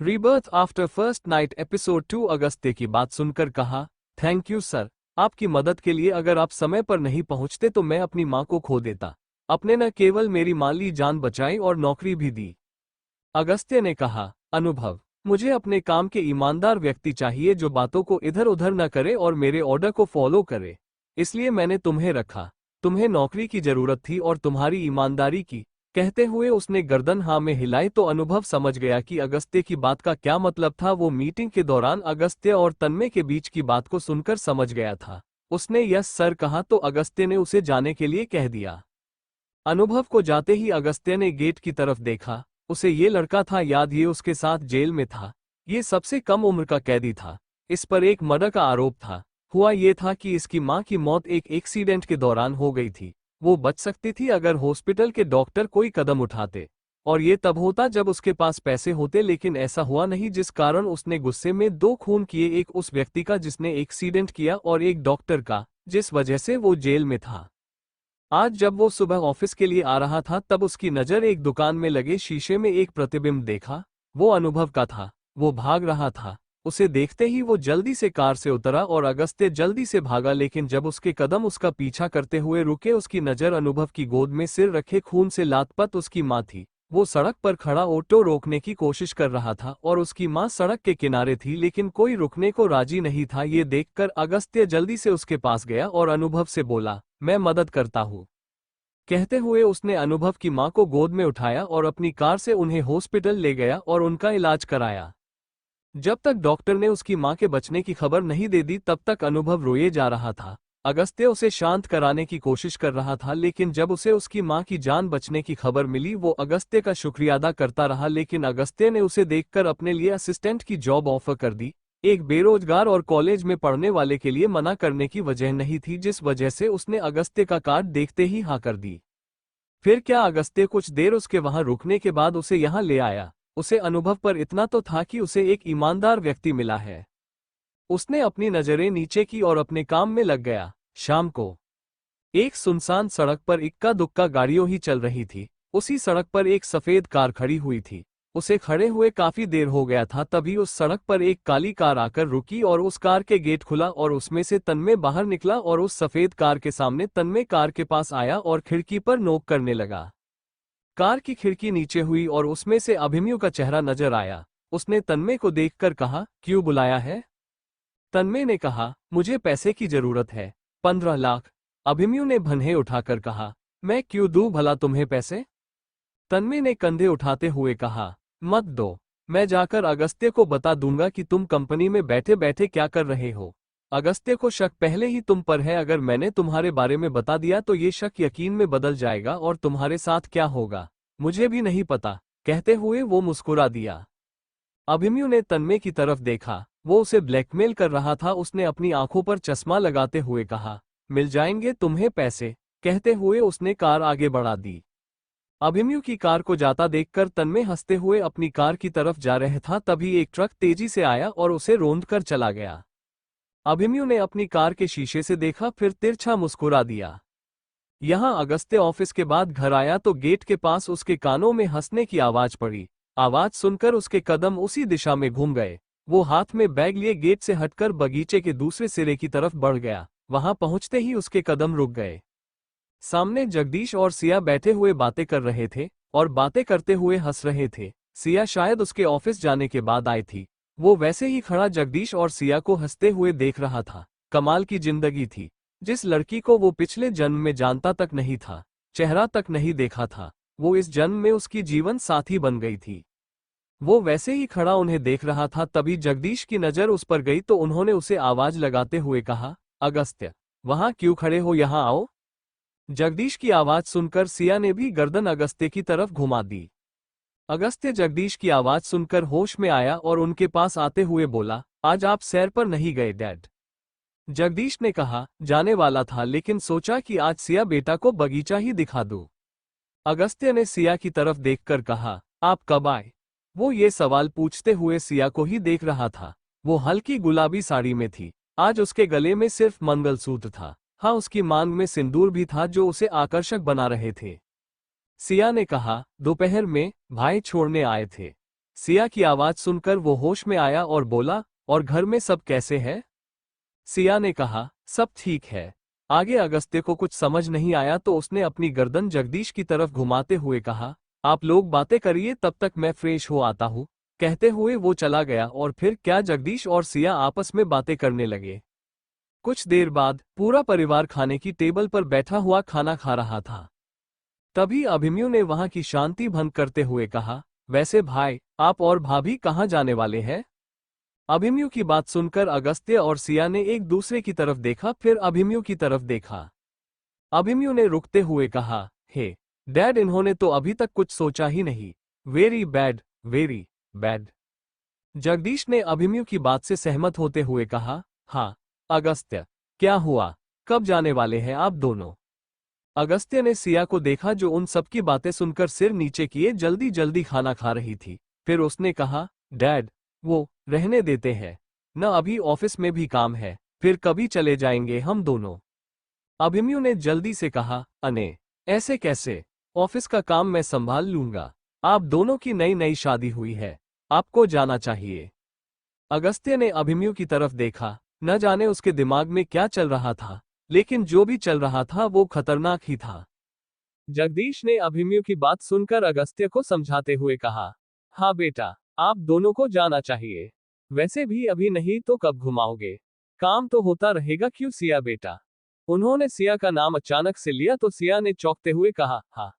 Rebirth after first night episode 2 Agastya की बात सुनकर कहा, थैंक यू सर, आपकी मदद के लिए। अगर आप समय पर नहीं पहुंचते तो मैं अपनी मां को खो देता। आपने न केवल मेरी माली जान बचाई और नौकरी भी दी। अगस्त्य ने कहा, अनुभव, मुझे अपने काम के ईमानदार व्यक्ति चाहिए जो बातों को इधर उधर न करे और मेरे ऑर्डर को फॉलो करे। इसलिए मैंने तुम्हें रखा। तुम्हें नौकरी की जरूरत थी और तुम्हारी ईमानदारी की। कहते हुए उसने गर्दन हाँ में हिलाई तो अनुभव समझ गया कि अगस्त्य की बात का क्या मतलब था। वो मीटिंग के दौरान अगस्त्य और तन्मय के बीच की बात को सुनकर समझ गया था। उसने यस सर कहा तो अगस्त्य ने उसे जाने के लिए कह दिया। अनुभव को जाते ही अगस्त्य ने गेट की तरफ देखा। उसे ये लड़का था याद, ये उसके साथ जेल में था। ये सबसे कम उम्र का कैदी था। इस पर एक मर्डर का आरोप था। हुआ ये था कि इसकी मां की मौत एक एक्सीडेंट के दौरान हो गई थी। वो बच सकती थी अगर हॉस्पिटल के डॉक्टर कोई कदम उठाते, और ये तब होता जब उसके पास पैसे होते, लेकिन ऐसा हुआ नहीं, जिस कारण उसने गुस्से में 2 खून किए, एक उस व्यक्ति का जिसने एक्सीडेंट किया और एक डॉक्टर का, जिस वजह से वो जेल में था। आज जब वो सुबह ऑफिस के लिए आ रहा था तब उसकी नज़र एक दुकान में लगे शीशे में एक प्रतिबिंब देखा। वो अनुभव का था। वो भाग रहा था। उसे देखते ही वो जल्दी से कार से उतरा और अगस्त्य जल्दी से भागा, लेकिन जब उसके कदम उसका पीछा करते हुए रुके, उसकी नज़र अनुभव की गोद में सिर रखे खून से लातपत उसकी मां थी। वो सड़क पर खड़ा ऑटो रोकने की कोशिश कर रहा था और उसकी मां सड़क के किनारे थी, लेकिन कोई रुकने को राजी नहीं था। ये देखकर अगस्त्य जल्दी से उसके पास गया और अनुभव से बोला, मैं मदद करता हूँ। कहते हुए उसने अनुभव की मां को गोद में उठाया और अपनी कार से उन्हें हॉस्पिटल ले गया और उनका इलाज कराया। जब तक डॉक्टर ने उसकी मां के बचने की खबर नहीं दे दी तब तक अनुभव रोए जा रहा था। अगस्त्य उसे शांत कराने की कोशिश कर रहा था, लेकिन जब उसे उसकी मां की जान बचने की खबर मिली वो अगस्त्य का शुक्रिया अदा करता रहा, लेकिन अगस्त्य ने उसे देखकर अपने लिए असिस्टेंट की जॉब ऑफर कर दी। एक बेरोजगार और कॉलेज में पढ़ने वाले के लिए मना करने की वजह नहीं थी, जिस वजह से उसने अगस्त्य का कार्ड देखते ही हाँ कर दी। फिर क्या, अगस्त्य कुछ देर उसके वहां रुकने के बाद उसे यहाँ ले आया। उसे अनुभव पर इतना तो था कि उसे एक ईमानदार व्यक्ति मिला है। उसने अपनी नजरें नीचे की और अपने काम में लग गया। शाम को एक सुनसान सड़क पर इक्का दुक्का गाड़ियों ही चल रही थी। उसी सड़क पर एक सफेद कार खड़ी हुई थी। उसे खड़े हुए काफी देर हो गया था, तभी उस सड़क पर एक काली कार आकर रुकी और उस कार के गेट खुला और उसमें से तन्मय बाहर निकला और उस सफेद कार के सामने तन्मय कार के पास आया और खिड़की पर नोक करने लगा। कार की खिड़की नीचे हुई और उसमें से अभिमन्यु का चेहरा नजर आया। उसने तन्मय को देखकर कहा, क्यों बुलाया है? तन्मय ने कहा, मुझे पैसे की जरूरत है, 15 लाख। अभिमन्यु ने भन्हे उठाकर कहा, मैं क्यों दूं भला तुम्हें पैसे? तन्मय ने कंधे उठाते हुए कहा, मत दो। मैं जाकर अगस्त्य को बता दूंगा कि तुम कंपनी में बैठे बैठे क्या कर रहे हो। अगस्त्य को शक पहले ही तुम पर है। अगर मैंने तुम्हारे बारे में बता दिया तो ये शक यकीन में बदल जाएगा और तुम्हारे साथ क्या होगा मुझे भी नहीं पता। कहते हुए वो मुस्कुरा दिया। अभिमन्यु ने तन्मय की तरफ देखा। वो उसे ब्लैकमेल कर रहा था। उसने अपनी आंखों पर चश्मा लगाते हुए कहा, मिल जाएंगे तुम्हें पैसे। कहते हुए उसने कार आगे बढ़ा दी। अभिमन्यु की कार को जाता देखकर तन्मय हंसते हुए अपनी कार की तरफ जा रहा था, तभी एक ट्रक तेजी से आया और उसे रौंद कर चला गया। अभिमन्यु ने अपनी कार के शीशे से देखा, फिर तिरछा मुस्कुरा दिया। यहाँ अगस्त्य ऑफिस के बाद घर आया तो गेट के पास उसके कानों में हंसने की आवाज पड़ी। आवाज सुनकर उसके कदम उसी दिशा में घूम गए। वो हाथ में बैग लिए गेट से हटकर बगीचे के दूसरे सिरे की तरफ बढ़ गया। वहां पहुंचते ही उसके कदम रुक गए। सामने जगदीश और सिया बैठे हुए बातें कर रहे थे और बातें करते हुए हंस रहे थे। सिया शायद उसके ऑफिस जाने के बाद आई थी। वो वैसे ही खड़ा जगदीश और सिया को हंसते हुए देख रहा था। कमाल की जिंदगी थी। जिस लड़की को वो पिछले जन्म में जानता तक नहीं था, चेहरा तक नहीं देखा था, वो इस जन्म में उसकी जीवन साथी बन गई थी। वो वैसे ही खड़ा उन्हें देख रहा था, तभी जगदीश की नजर उस पर गई तो उन्होंने उसे आवाज लगाते हुए कहा, अगस्त्य, वहां क्यों खड़े हो, यहाँ आओ। जगदीश की आवाज सुनकर सिया ने भी गर्दन अगस्त्य की तरफ घुमा दी। अगस्त्य जगदीश की आवाज सुनकर होश में आया और उनके पास आते हुए बोला, आज आप सैर पर नहीं गए डैड? जगदीश ने कहा, जाने वाला था लेकिन सोचा कि आज सिया बेटा को बगीचा ही दिखा दूं। अगस्त्य ने सिया की तरफ देखकर कहा, आप कब आए? वो ये सवाल पूछते हुए सिया को ही देख रहा था। वो हल्की गुलाबी साड़ी में थी। आज उसके गले में सिर्फ मंगलसूत्र था। हाँ, उसकी मांग में सिंदूर भी था जो उसे आकर्षक बना रहे थे। सिया ने कहा, दोपहर में भाई छोड़ने आए थे। सिया की आवाज सुनकर वो होश में आया और बोला, और घर में सब कैसे हैं? सिया ने कहा, सब ठीक है। आगे अगस्त्य को कुछ समझ नहीं आया तो उसने अपनी गर्दन जगदीश की तरफ घुमाते हुए कहा, आप लोग बातें करिए, तब तक मैं फ्रेश हो आता हूँ। कहते हुए वो चला गया और फिर क्या जगदीश और सिया आपस में बातें करने लगे। कुछ देर बाद पूरा परिवार खाने की टेबल पर बैठा हुआ खाना खा रहा था। तभी अभिमन्यु ने वहां की शांति भंग करते हुए कहा, वैसे भाई, आप और भाभी कहाँ जाने वाले हैं? अभिमन्यु की बात सुनकर अगस्त्य और सिया ने एक दूसरे की तरफ देखा, फिर अभिमन्यु की तरफ देखा। अभिमन्यु ने रुकते हुए कहा, हे डैड, इन्होंने तो अभी तक कुछ सोचा ही नहीं। Very bad, very bad. Jagdish ने अभिमन्यु की बात से सहमत होते हुए कहा, हाँ अगस्त्य, क्या हुआ? कब जाने वाले हैं आप दोनों? अगस्त्य ने सिया को देखा जो उन सबकी बातें सुनकर सिर नीचे किए जल्दी जल्दी खाना खा रही थी। फिर उसने कहा, डैड, वो रहने देते हैं न, अभी ऑफिस में भी काम है, फिर कभी चले जाएंगे हम दोनों। अभिमन्यु ने जल्दी से कहा, अने ऐसे कैसे? ऑफिस का काम मैं संभाल लूंगा। आप दोनों की नई नई शादी हुई है, आपको जाना चाहिए। अगस्त्य ने अभिमन्यु की तरफ देखा, न जाने उसके दिमाग में क्या चल रहा था, लेकिन जो भी चल रहा था वो खतरनाक ही था। जगदीश ने अभिमन्यु की बात सुनकर अगस्त्य को समझाते हुए कहा, हाँ बेटा, आप दोनों को जाना चाहिए। वैसे भी अभी नहीं तो कब घुमाओगे? काम तो होता रहेगा, क्यों सिया बेटा? उन्होंने सिया का नाम अचानक से लिया तो सिया ने चौंकते हुए कहा, हाँ,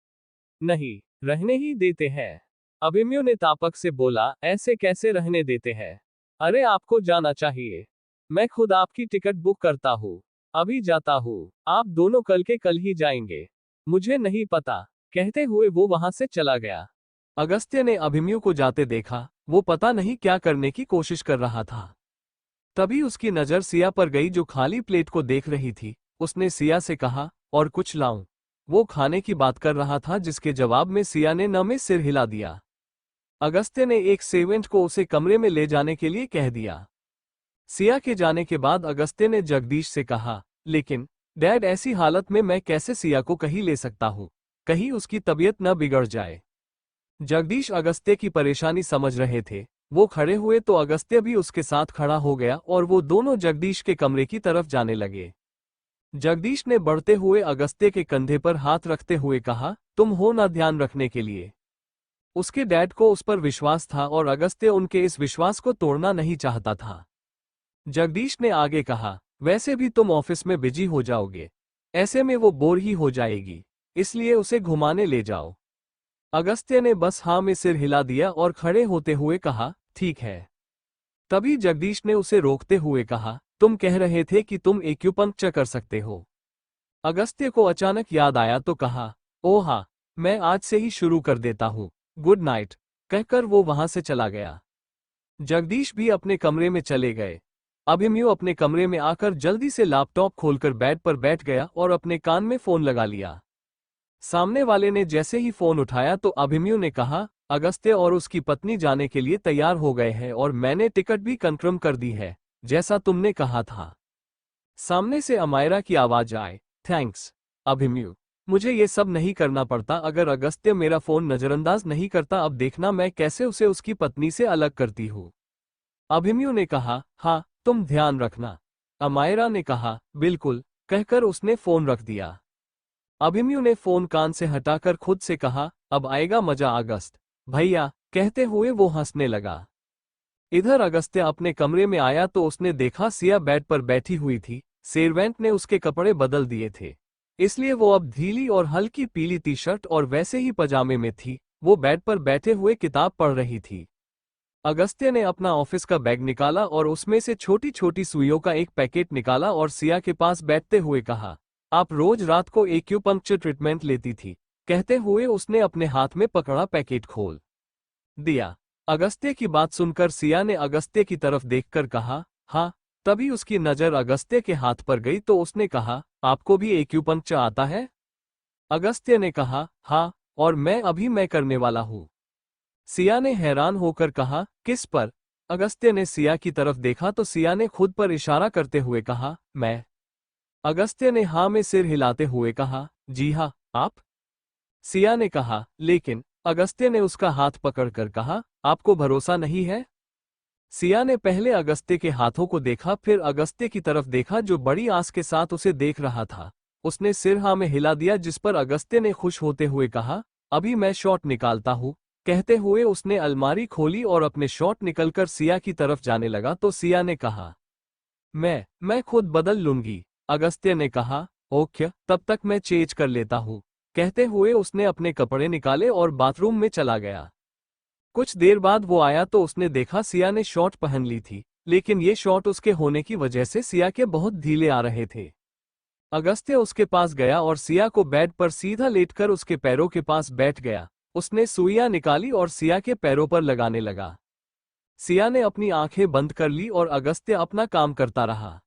नहीं, रहने ही देते हैं। अभिमन्यु ने तापक से बोला, ऐसे कैसे रहने देते हैं? अरे आपको जाना चाहिए। मैं खुद आपकी टिकट बुक करता हूँ। अभी जाता हूँ, आप दोनों कल के कल ही जाएंगे। मुझे नहीं पता। कहते हुए वो वहां से चला गया। अगस्त्य ने अभिमन्यु को जाते देखा, वो पता नहीं क्या करने की कोशिश कर रहा था। तभी उसकी नजर सिया पर गई जो खाली प्लेट को देख रही थी। उसने सिया से कहा, और कुछ लाऊं? वो खाने की बात कर रहा था जिसके जवाब में सिया ने न में सिर हिला दिया। अगस्त्य ने एक सेवेंट को उसे कमरे में ले जाने के लिए कह दिया। सिया के जाने के बाद अगस्त्य ने जगदीश से कहा, लेकिन डैड, ऐसी हालत में मैं कैसे सिया को कहीं ले सकता हूँ? कहीं उसकी तबीयत न बिगड़ जाए। जगदीश अगस्त्य की परेशानी समझ रहे थे। वो खड़े हुए तो अगस्त्य भी उसके साथ खड़ा हो गया और वो दोनों जगदीश के कमरे की तरफ जाने लगे। जगदीश ने बढ़ते हुए अगस्त्य के कंधे पर हाथ रखते हुए कहा, तुम हो ना ध्यान रखने के लिए। उसके डैड को उस पर विश्वास था और अगस्त्य उनके इस विश्वास को तोड़ना नहीं चाहता था। जगदीश ने आगे कहा, वैसे भी तुम ऑफिस में बिजी हो जाओगे, ऐसे में वो बोर ही हो जाएगी, इसलिए उसे घुमाने ले जाओ। अगस्त्य ने बस हाँ में सिर हिला दिया और खड़े होते हुए कहा, ठीक है। तभी जगदीश ने उसे रोकते हुए कहा, तुम कह रहे थे कि तुम एक्यूपंक्चर कर सकते हो। अगस्त्य को अचानक याद आया तो कहा, ओह हाँ, मैं आज से ही शुरू कर देता हूँ। Good night. कहकर वो वहां से चला गया। जगदीश भी अपने कमरे में चले गए। अभिमन्यु अपने कमरे में आकर जल्दी से लैपटॉप खोलकर बेड पर बैठ गया और अपने कान में फोन लगा लिया। सामने वाले ने जैसे ही फोन उठाया तो अभिमन्यु ने कहा, अगस्त्य और उसकी पत्नी जाने के लिए तैयार हो गए हैं और मैंने टिकट भी कंफर्म कर दी है, जैसा तुमने कहा था। सामने से अमायरा की आवाज आए, थैंक्स अभिमन्यु, मुझे ये सब नहीं करना पड़ता। अगर अगस्त्य मेरा फोन नजरअंदाज नहीं करता, अब देखना मैं कैसे उसे उसकी पत्नी से अलग करती हूँ। अभिमन्यु ने कहा, हाँ, तुम ध्यान रखना। अमायरा ने कहा, बिल्कुल, कहकर उसने फोन रख दिया। अभिमन्यु ने फोन कान से हटाकर खुद से कहा, अब आएगा मजा अगस्त भैया। कहते हुए वो हंसने लगा। इधर अगस्त्य अपने कमरे में आया तो उसने देखा सिया बेड पर बैठी हुई थी। सेर्वेंट ने उसके कपड़े बदल दिए थे, इसलिए वो अब ढीली और हल्की पीली टी शर्ट और वैसे ही पजामे में थी। वो बेड पर बैठे हुए किताब पढ़ रही थी। अगस्त्य ने अपना ऑफिस का बैग निकाला और उसमें से छोटी छोटी सुइयों का एक पैकेट निकाला और सिया के पास बैठते हुए कहा, आप रोज रात को एक्यूपंक्चर ट्रीटमेंट लेती थी। कहते हुए उसने अपने हाथ में पकड़ा पैकेट खोल दिया। अगस्त्य की बात सुनकर सिया ने अगस्त्य की तरफ देखकर कहा, हाँ। तभी उसकी नजर अगस्त्य के हाथ पर गई तो उसने कहा, आपको भी एक्यूपंक्चर आता है? अगस्त्य ने कहा, हाँ, और मैं करने वाला हूँ। सिया ने हैरान होकर कहा, किस पर? अगस्त्य ने सिया की तरफ देखा तो सिया ने खुद पर इशारा करते हुए कहा, मैं। अगस्त्य ने हाँ में सिर हिलाते हुए कहा, जी हाँ, आप। सिया ने कहा, लेकिन अगस्त्य ने उसका हाथ पकड़कर कहा, आपको भरोसा नहीं है? सिया ने पहले अगस्त्य के हाथों को देखा, फिर अगस्त्य की तरफ देखा जो बड़ी आस के साथ उसे देख रहा था। उसने सिर हाँ में हिला दिया, जिस पर अगस्त्य ने खुश होते हुए कहा, अभी मैं शॉट निकालता हूँ। कहते हुए उसने अलमारी खोली और अपने शॉट निकलकर सिया की तरफ जाने लगा तो सिया ने कहा, मैं खुद बदल लूंगी। अगस्त्य ने कहा, ओके, तब तक मैं चेंज कर लेता हूँ। कहते हुए उसने अपने कपड़े निकाले और बाथरूम में चला गया। कुछ देर बाद वो आया तो उसने देखा सिया ने शॉर्ट पहन ली थी, लेकिन ये शॉर्ट उसके होने की वजह से सिया के बहुत ढीले आ रहे थे। अगस्त्य उसके पास गया और सिया को बेड पर सीधा लेटकर उसके पैरों के पास बैठ गया। उसने सुइयां निकाली और सिया के पैरों पर लगाने लगा। सिया ने अपनी आंखें बंद कर ली और अगस्त्य अपना काम करता रहा।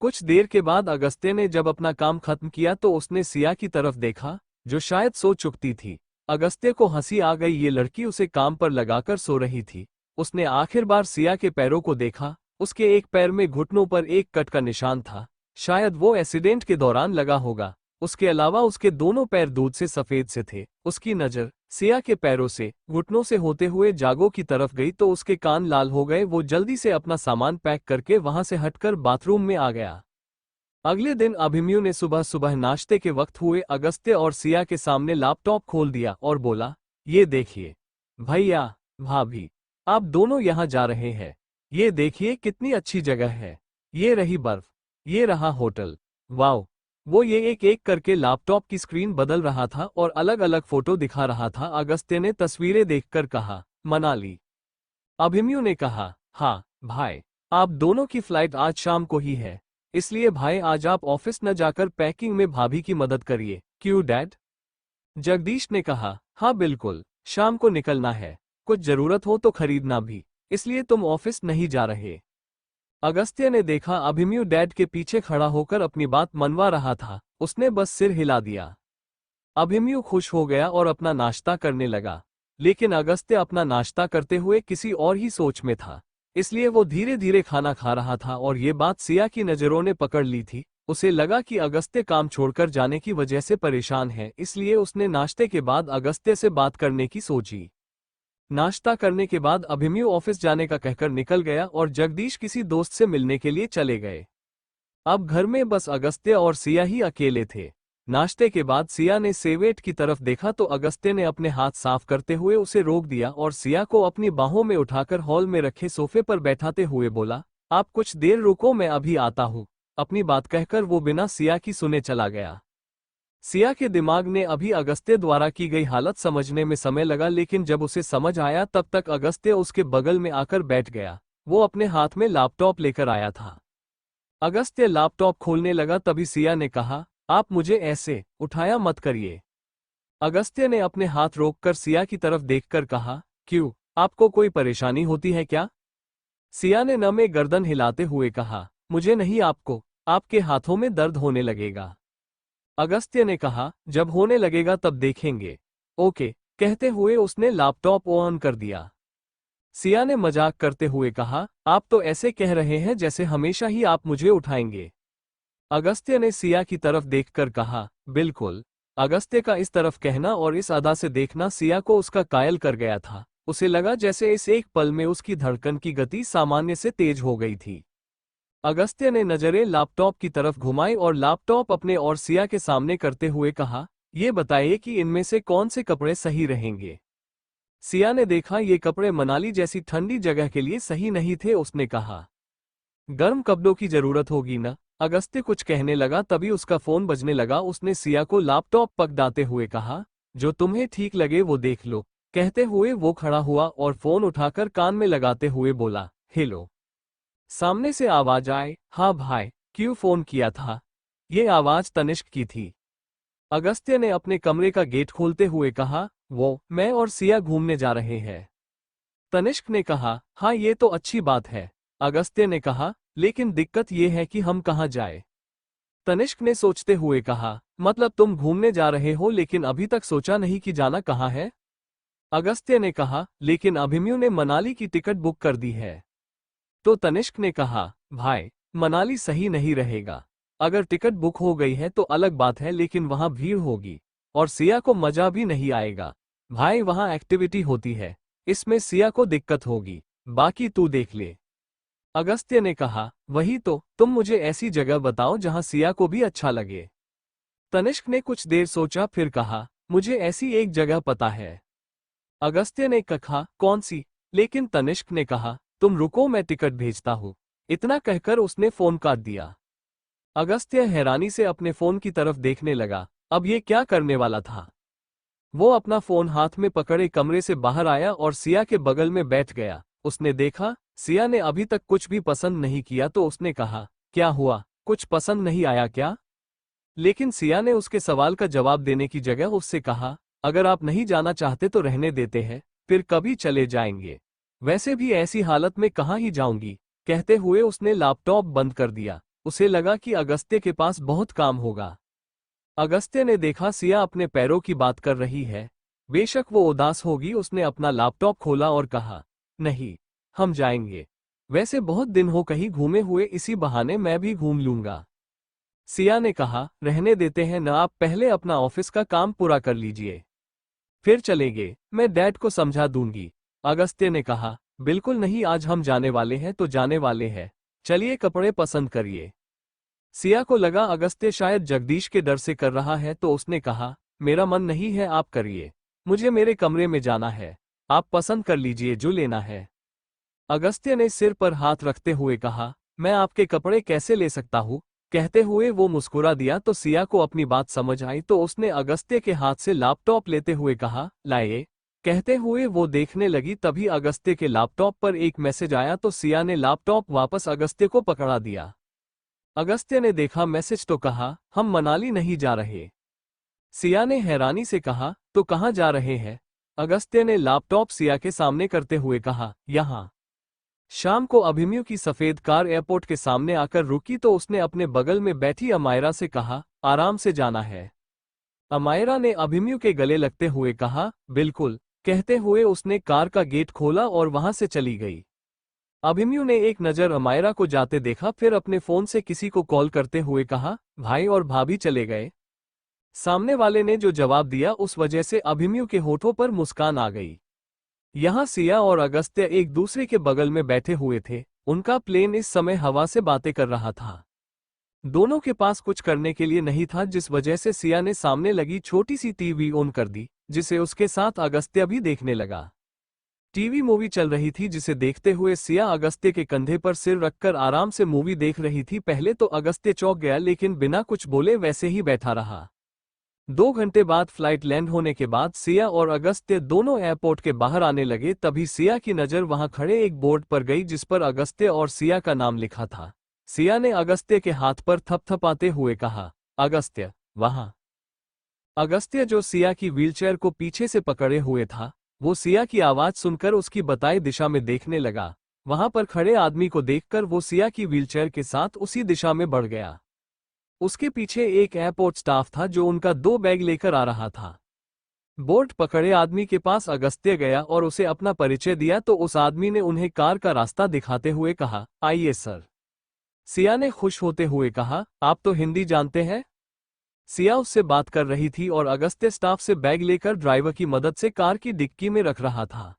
कुछ देर के बाद अगस्त्य ने जब अपना काम खत्म किया तो उसने सिया की तरफ देखा, जो शायद सो चुकती थी। अगस्त्य को हंसी आ गई, ये लड़की उसे काम पर लगाकर सो रही थी। उसने आखिर बार सिया के पैरों को देखा। उसके एक पैर में घुटनों पर एक कट का निशान था, शायद वो एक्सीडेंट के दौरान लगा होगा। उसके अलावा उसके दोनों पैर दूध से सफेद से थे। उसकी नज़र सिया के पैरों से घुटनों से होते हुए जागो की तरफ गई तो उसके कान लाल हो गए। वो जल्दी से अपना सामान पैक करके वहां से हटकर बाथरूम में आ गया। अगले दिन अभिमन्यु ने सुबह सुबह नाश्ते के वक्त हुए अगस्त्य और सिया के सामने लैपटॉप खोल दिया और बोला, ये देखिए भैया, भाभी, आप दोनों यहाँ जा रहे हैं। ये देखिए कितनी अच्छी जगह है। ये रही बर्फ, ये रहा होटल। वाओ। वो ये एक एक करके लैपटॉप की स्क्रीन बदल रहा था और अलग अलग फोटो दिखा रहा था। अगस्त्य ने तस्वीरें देखकर कहा, मनाली। अभिमन्यु ने कहा, हाँ भाई, आप दोनों की फ्लाइट आज शाम को ही है, इसलिए भाई आज आप ऑफिस न जाकर पैकिंग में भाभी की मदद करिए। क्यों डैड? जगदीश ने कहा, हाँ बिल्कुल, शाम को निकलना है, कुछ जरूरत हो तो खरीदना भी, इसलिए तुम ऑफिस नहीं जा रहे। अगस्त्य ने देखा अभिमन्यु डैड के पीछे खड़ा होकर अपनी बात मनवा रहा था। उसने बस सिर हिला दिया। अभिमन्यु खुश हो गया और अपना नाश्ता करने लगा, लेकिन अगस्त्य अपना नाश्ता करते हुए किसी और ही सोच में था, इसलिए वो धीरे धीरे खाना खा रहा था और ये बात सिया की नज़रों ने पकड़ ली थी। उसे लगा कि अगस्त्य काम छोड़कर जाने की वजह से परेशान है, इसलिए उसने नाश्ते के बाद अगस्त्य से बात करने की सोची। नाश्ता करने के बाद अभिमन्यु ऑफिस जाने का कहकर निकल गया और जगदीश किसी दोस्त से मिलने के लिए चले गए। अब घर में बस अगस्त्य और सिया ही अकेले थे। नाश्ते के बाद सिया ने सेवेट की तरफ देखा तो अगस्त्य ने अपने हाथ साफ करते हुए उसे रोक दिया और सिया को अपनी बाहों में उठाकर हॉल में रखे सोफे पर बैठाते हुए बोला, आप कुछ देर रुको, मैं अभी आता हूँ। अपनी बात कहकर वो बिना सिया की सुने चला गया। सिया के दिमाग ने अभी अगस्त्य द्वारा की गई हालत समझने में समय लगा, लेकिन जब उसे समझ आया तब तक अगस्त्य उसके बगल में आकर बैठ गया। वो अपने हाथ में लैपटॉप लेकर आया था। अगस्त्य लैपटॉप खोलने लगा तभी सिया ने कहा, आप मुझे ऐसे उठाया मत करिए। अगस्त्य ने अपने हाथ रोककर सिया की तरफ देखकर कहा, क्यों, आपको कोई परेशानी होती है क्या? सिया ने नमे गर्दन हिलाते हुए कहा, मुझे नहीं, आपके हाथों में दर्द होने लगेगा। अगस्त्य ने कहा, जब होने लगेगा तब देखेंगे। ओके, कहते हुए उसने लैपटॉप ऑन कर दिया। सिया ने मजाक करते हुए कहा, आप तो ऐसे कह रहे हैं जैसे हमेशा ही आप मुझे उठाएंगे। अगस्त्य ने सिया की तरफ देखकर कहा, बिल्कुल। अगस्त्य का इस तरफ कहना और इस अदा से देखना सिया को उसका कायल कर गया था। उसे लगा जैसे इस एक पल में उसकी धड़कन की गति सामान्य से तेज हो गई थी। अगस्त्य ने नजरें लैपटॉप की तरफ घुमाई और लैपटॉप अपने और सिया के सामने करते हुए कहा, ये बताइए कि इनमें से कौन से कपड़े सही रहेंगे। सिया ने देखा ये कपड़े मनाली जैसी ठंडी जगह के लिए सही नहीं थे। उसने कहा, गर्म कपड़ों की जरूरत होगी ना। अगस्त्य कुछ कहने लगा तभी उसका फोन बजने लगा। उसने सिया को लैपटॉप पकड़ाते हुए कहा, जो तुम्हें ठीक लगे वो देख लो। कहते हुए वो खड़ा हुआ और फोन उठाकर कान में लगाते हुए बोला, हेलो। सामने से आवाज आए, हाँ भाई, क्यों फोन किया था? ये आवाज तनिष्क की थी। अगस्त्य ने अपने कमरे का गेट खोलते हुए कहा, मैं और सिया घूमने जा रहे हैं। तनिष्क ने कहा, हाँ ये तो अच्छी बात है। अगस्त्य ने कहा, लेकिन दिक्कत ये है कि हम कहाँ जाए। तनिष्क ने सोचते हुए कहा, मतलब तुम घूमने जा रहे हो लेकिन अभी तक सोचा नहीं कि जाना कहाँ है। अगस्त्य ने कहा, लेकिन अभिमन्यु ने मनाली की टिकट बुक कर दी है। तो तनिष्क ने कहा, भाई, मनाली सही नहीं रहेगा। अगर टिकट बुक हो गई है तो अलग बात है, लेकिन वहां भीड़ होगी और सिया को मजा भी नहीं आएगा। भाई वहां एक्टिविटी होती है, इसमें सिया को दिक्कत होगी, बाकी तू देख ले। अगस्त्य ने कहा, वही तो, तुम मुझे ऐसी जगह बताओ जहां सिया को भी अच्छा लगे। तनिष्क ने कुछ देर सोचा फिर कहा, मुझे ऐसी एक जगह पता है। अगस्त्य ने कहा, कौन सी? लेकिन तनिष्क ने कहा, तुम रुको मैं टिकट भेजता हूं। इतना कहकर उसने फोन काट दिया। अगस्त्य हैरानी से अपने फोन की तरफ देखने लगा, अब ये क्या करने वाला था। वो अपना फोन हाथ में पकड़े कमरे से बाहर आया और सिया के बगल में बैठ गया। उसने देखा सिया ने अभी तक कुछ भी पसंद नहीं किया तो उसने कहा, क्या हुआ, कुछ पसंद नहीं आया क्या? लेकिन सिया ने उसके सवाल का जवाब देने की जगह उससे कहा, अगर आप नहीं जाना चाहते तो रहने देते हैं, फिर कभी चले जाएंगे। वैसे भी ऐसी हालत में कहाँ ही जाऊंगी। कहते हुए उसने लैपटॉप बंद कर दिया। उसे लगा कि अगस्त्य के पास बहुत काम होगा। अगस्त्य ने देखा सिया अपने पैरों की बात कर रही है। बेशक वो उदास होगी। उसने अपना लैपटॉप खोला और कहा, नहीं, हम जाएंगे। वैसे बहुत दिन हो कहीं घूमे हुए, इसी बहाने मैं भी घूम लूंगा। सिया ने कहा, रहने देते हैं न, आप पहले अपना ऑफिस का काम पूरा कर लीजिए, फिर चलेंगे। मैं डैड को समझा दूंगी। अगस्त्य ने कहा, बिल्कुल नहीं, आज हम जाने वाले हैं तो जाने वाले हैं, चलिए कपड़े पसंद करिए। सिया को लगा अगस्त्य शायद जगदीश के डर से कर रहा है तो उसने कहा, मेरा मन नहीं है, आप करिए, मुझे मेरे कमरे में जाना है, आप पसंद कर लीजिए जो लेना है। अगस्त्य ने सिर पर हाथ रखते हुए कहा, मैं आपके कपड़े कैसे ले सकता हूँ? कहते हुए वो मुस्कुरा दिया तो सिया को अपनी बात समझ आई तो उसने अगस्त्य के हाथ से लैपटॉप लेते हुए कहा, लाइए। कहते हुए वो देखने लगी, तभी अगस्त्य के लैपटॉप पर एक मैसेज आया तो सिया ने लैपटॉप वापस अगस्त्य को पकड़ा दिया। अगस्त्य ने देखा मैसेज तो कहा, हम मनाली नहीं जा रहे। सिया ने हैरानी से कहा, तो कहाँ जा रहे हैं? अगस्त्य ने लैपटॉप सिया के सामने करते हुए कहा, यहाँ। शाम को अभिमन्यु की सफेद कार एयरपोर्ट के सामने आकर रुकी तो उसने अपने बगल में बैठी अमायरा से कहा, आराम से जाना है। अमायरा ने अभिमन्यु के गले लगते हुए कहा, बिल्कुल। कहते हुए उसने कार का गेट खोला और वहां से चली गई। अभिमन्यु ने एक नज़र अमायरा को जाते देखा, फिर अपने फोन से किसी को कॉल करते हुए कहा, भाई और भाभी चले गए। सामने वाले ने जो जवाब दिया उस वजह से अभिमन्यु के होठों पर मुस्कान आ गई। यहाँ सिया और अगस्त्य एक दूसरे के बगल में बैठे हुए थे। उनका प्लेन इस समय हवा से बातें कर रहा था। दोनों के पास कुछ करने के लिए नहीं था, जिस वजह से सिया ने सामने लगी छोटी सी टीवी ऑन कर दी, जिसे उसके साथ अगस्त्य भी देखने लगा। टीवी मूवी चल रही थी, जिसे देखते हुए सिया अगस्त्य के कंधे पर सिर रखकर आराम से मूवी देख रही थी। पहले तो अगस्त्य चौंक गया, लेकिन बिना कुछ बोले वैसे ही बैठा रहा। 2 घंटे बाद फ्लाइट लैंड होने के बाद सिया और अगस्त्य दोनों एयरपोर्ट के बाहर आने लगे। तभी सिया की नज़र वहां खड़े एक बोर्ड पर गई जिस पर अगस्त्य और सिया का नाम लिखा था। सिया ने अगस्त्य के हाथ पर थपथपाते हुए कहा, अगस्त्य, वहां। अगस्त्य जो सिया की व्हीलचेयर को पीछे से पकड़े हुए था, वो सिया की आवाज सुनकर उसकी बताई दिशा में देखने लगा। वहां पर खड़े आदमी को देखकर वो सिया की व्हीलचेयर के साथ उसी दिशा में बढ़ गया। उसके पीछे एक एयरपोर्ट स्टाफ था जो उनका 2 बैग लेकर आ रहा था। बोर्ड पकड़े आदमी के पास अगस्त्य गया और उसे अपना परिचय दिया तो उस आदमी ने उन्हें कार का रास्ता दिखाते हुए कहा, आइए सर। सिया ने खुश होते हुए कहा, आप तो हिंदी जानते हैं। सिया उससे बात कर रही थी और अगस्त्य स्टाफ से बैग लेकर ड्राइवर की मदद से कार की डिक्की में रख रहा था।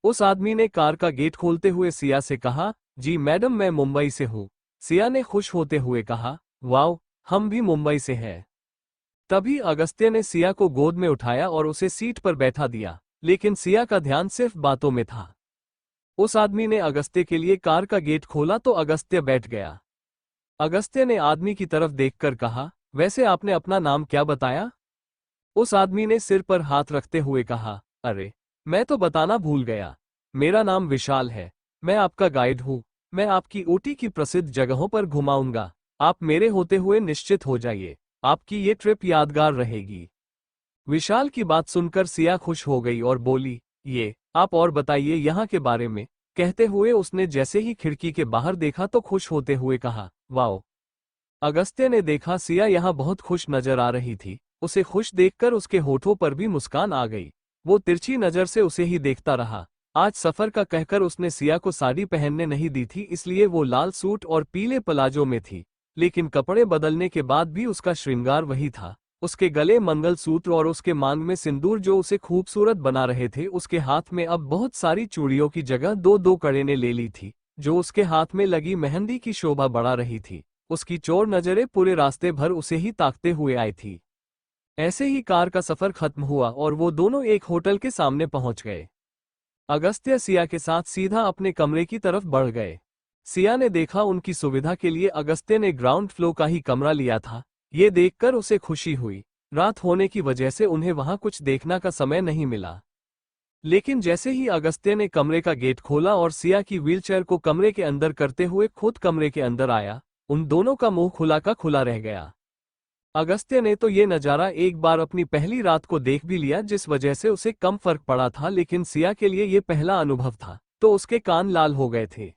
उस आदमी ने कार का गेट खोलते हुए सिया से कहा, जी मैडम, मैं मुंबई से हूँ। सिया ने खुश होते हुए कहा, वाओ, हम भी मुंबई से हैं। तभी अगस्त्य ने सिया को गोद में उठाया और उसे सीट पर बैठा दिया, लेकिन सिया का ध्यान सिर्फ बातों में था। उस आदमी ने अगस्त्य के लिए कार का गेट खोला तो अगस्त्य बैठ गया। अगस्त्य ने आदमी की तरफ देखकर कहा, वैसे आपने अपना नाम क्या बताया? उस आदमी ने सिर पर हाथ रखते हुए कहा, अरे, मैं तो बताना भूल गया। मेरा नाम विशाल है। मैं आपका गाइड हूँ। मैं आपकी ऊटी की प्रसिद्ध जगहों पर घुमाऊंगा। आप मेरे होते हुए निश्चित हो जाइए, आपकी ये ट्रिप यादगार रहेगी। विशाल की बात सुनकर सिया खुश हो गई और बोली, ये, आप और बताइए यहाँ के बारे में। कहते हुए उसने जैसे ही खिड़की के बाहर देखा तो खुश होते हुए कहा, वाओ। अगस्त्य ने देखा सिया यहाँ बहुत खुश नजर आ रही थी। उसे खुश देखकर उसके होठों पर भी मुस्कान आ गई। वो तिरछी नजर से उसे ही देखता रहा। आज सफर का कहकर उसने सिया को साड़ी पहनने नहीं दी थी, इसलिए वो लाल सूट और पीले प्लाजो में थी। लेकिन कपड़े बदलने के बाद भी उसका श्रृंगार वही था। उसके गले मंगलसूत्र और उसके मांग में सिंदूर जो उसे खूबसूरत बना रहे थे, उसके हाथ में अब बहुत सारी चूड़ियों की जगह दो दो कड़े ने ले ली थी, जो उसके हाथ में लगी मेहंदी की शोभा बढ़ा रही थी। उसकी चोर नजरें पूरे रास्ते भर उसे ही ताकते हुए आई थी। ऐसे ही कार का सफर खत्म हुआ और वो दोनों एक होटल के सामने पहुंच गए। अगस्त्य सिया के साथ सीधा अपने कमरे की तरफ बढ़ गए। सिया ने देखा उनकी सुविधा के लिए अगस्त्य ने ग्राउंड फ्लोर का ही कमरा लिया था। ये देखकर उसे खुशी हुई। रात होने की वजह से उन्हें वहां कुछ देखना का समय नहीं मिला। लेकिन जैसे ही अगस्त्य ने कमरे का गेट खोला और सिया की व्हीलचेयर को कमरे के अंदर करते हुए खुद कमरे के अंदर आया, उन दोनों का मुंह खुला का खुला रह गया। अगस्त्य ने तो ये नज़ारा एक बार अपनी पहली रात को देख भी लिया, जिस वजह से उसे कम फर्क पड़ा था, लेकिन सिया के लिए ये पहला अनुभव था, तो उसके कान लाल हो गए थे।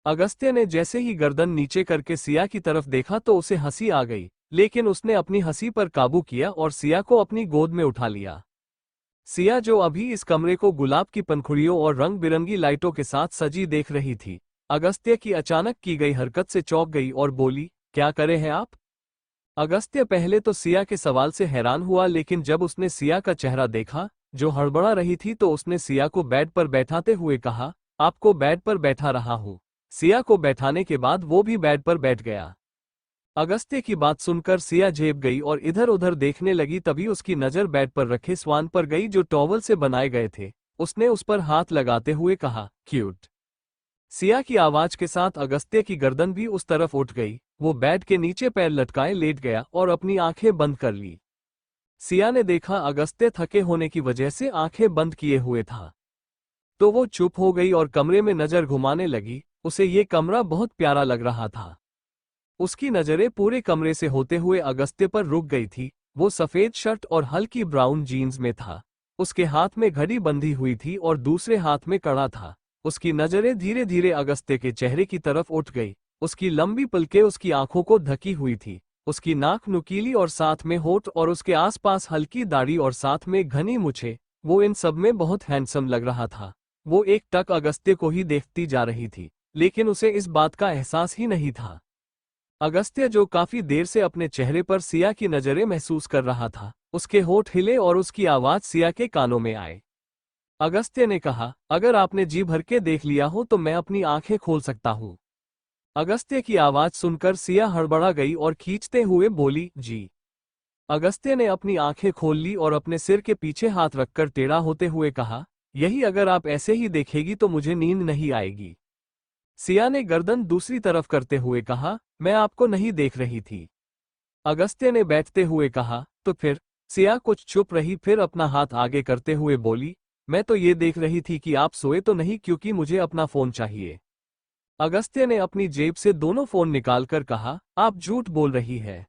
अगस्त्य ने जैसे ही गर्दन नीचे करके सिया की तरफ देखा तो उसे हंसी आ गई, लेकिन उसने अपनी हंसी पर काबू किया और सिया को अपनी गोद में उठा लिया। सिया जो अभी इस कमरे को गुलाब की पंखुड़ियों और रंग बिरंगी लाइटों के साथ सजी देख रही थी, अगस्त्य की अचानक की गई हरकत से चौंक गई और बोली, क्या करे हैं आप? अगस्त्य पहले तो सिया के सवाल से हैरान हुआ, लेकिन जब उसने सिया का चेहरा देखा जो हड़बड़ा रही थी, तो उसने सिया को बेड पर बैठाते हुए कहा, आपको बेड पर बैठा रहा हूं। सिया को बैठाने के बाद वो भी बेड पर बैठ गया। अगस्त्य की बात सुनकर सिया झेप गई और इधर उधर देखने लगी। तभी उसकी नजर बेड पर रखे स्वान पर गई जो टॉवल से बनाए गए थे। उसने उस पर हाथ लगाते हुए कहा, क्यूट। सिया की आवाज के साथ अगस्त्य की गर्दन भी उस तरफ उठ गई। वो बेड के नीचे पैर लटकाए लेट गया और अपनी आंखें बंद कर ली। सिया ने देखा अगस्त्य थके होने की वजह से आंखें बंद किए हुए था, तो वो चुप हो गई और कमरे में नजर घुमाने लगी। उसे ये कमरा बहुत प्यारा लग रहा था। उसकी नजरें पूरे कमरे से होते हुए अगस्त्य पर रुक गई थी। वो सफेद शर्ट और हल्की ब्राउन जीन्स में था। उसके हाथ में घड़ी बंधी हुई थी और दूसरे हाथ में कड़ा था। उसकी नजरें धीरे धीरे अगस्त्य के चेहरे की तरफ उठ गई। उसकी लंबी पलकें उसकी आंखों को ढकी हुई थी। उसकी नाक नुकीली और साथ में होठ और उसके आसपास हल्की दाढ़ी और साथ में घनी मूछें। वो इन सब में बहुत हैंडसम लग रहा था। वो एक टक अगस्त्य को ही देखती जा रही थी, लेकिन उसे इस बात का एहसास ही नहीं था। अगस्त्य जो काफी देर से अपने चेहरे पर सिया की नजरें महसूस कर रहा था, उसके होठ हिले और उसकी आवाज सिया के कानों में आए। अगस्त्य ने कहा, अगर आपने जी भर के देख लिया हो तो मैं अपनी आंखें खोल सकता हूँ। अगस्त्य की आवाज सुनकर सिया हड़बड़ा गई और खींचते हुए बोली, जी। अगस्त्य ने अपनी आंखें खोल ली और अपने सिर के पीछे हाथ रखकर टेढ़ा होते हुए कहा, यही अगर आप ऐसे ही देखेगी तो मुझे नींद नहीं आएगी। सिया ने गर्दन दूसरी तरफ करते हुए कहा, मैं आपको नहीं देख रही थी। अगस्त्य ने बैठते हुए कहा, तो फिर? सिया कुछ चुप रही, फिर अपना हाथ आगे करते हुए बोली, मैं तो ये देख रही थी कि आप सोए तो नहीं, क्योंकि मुझे अपना फोन चाहिए। अगस्त्य ने अपनी जेब से दोनों फोन निकालकर कहा, आप झूठ बोल रही है।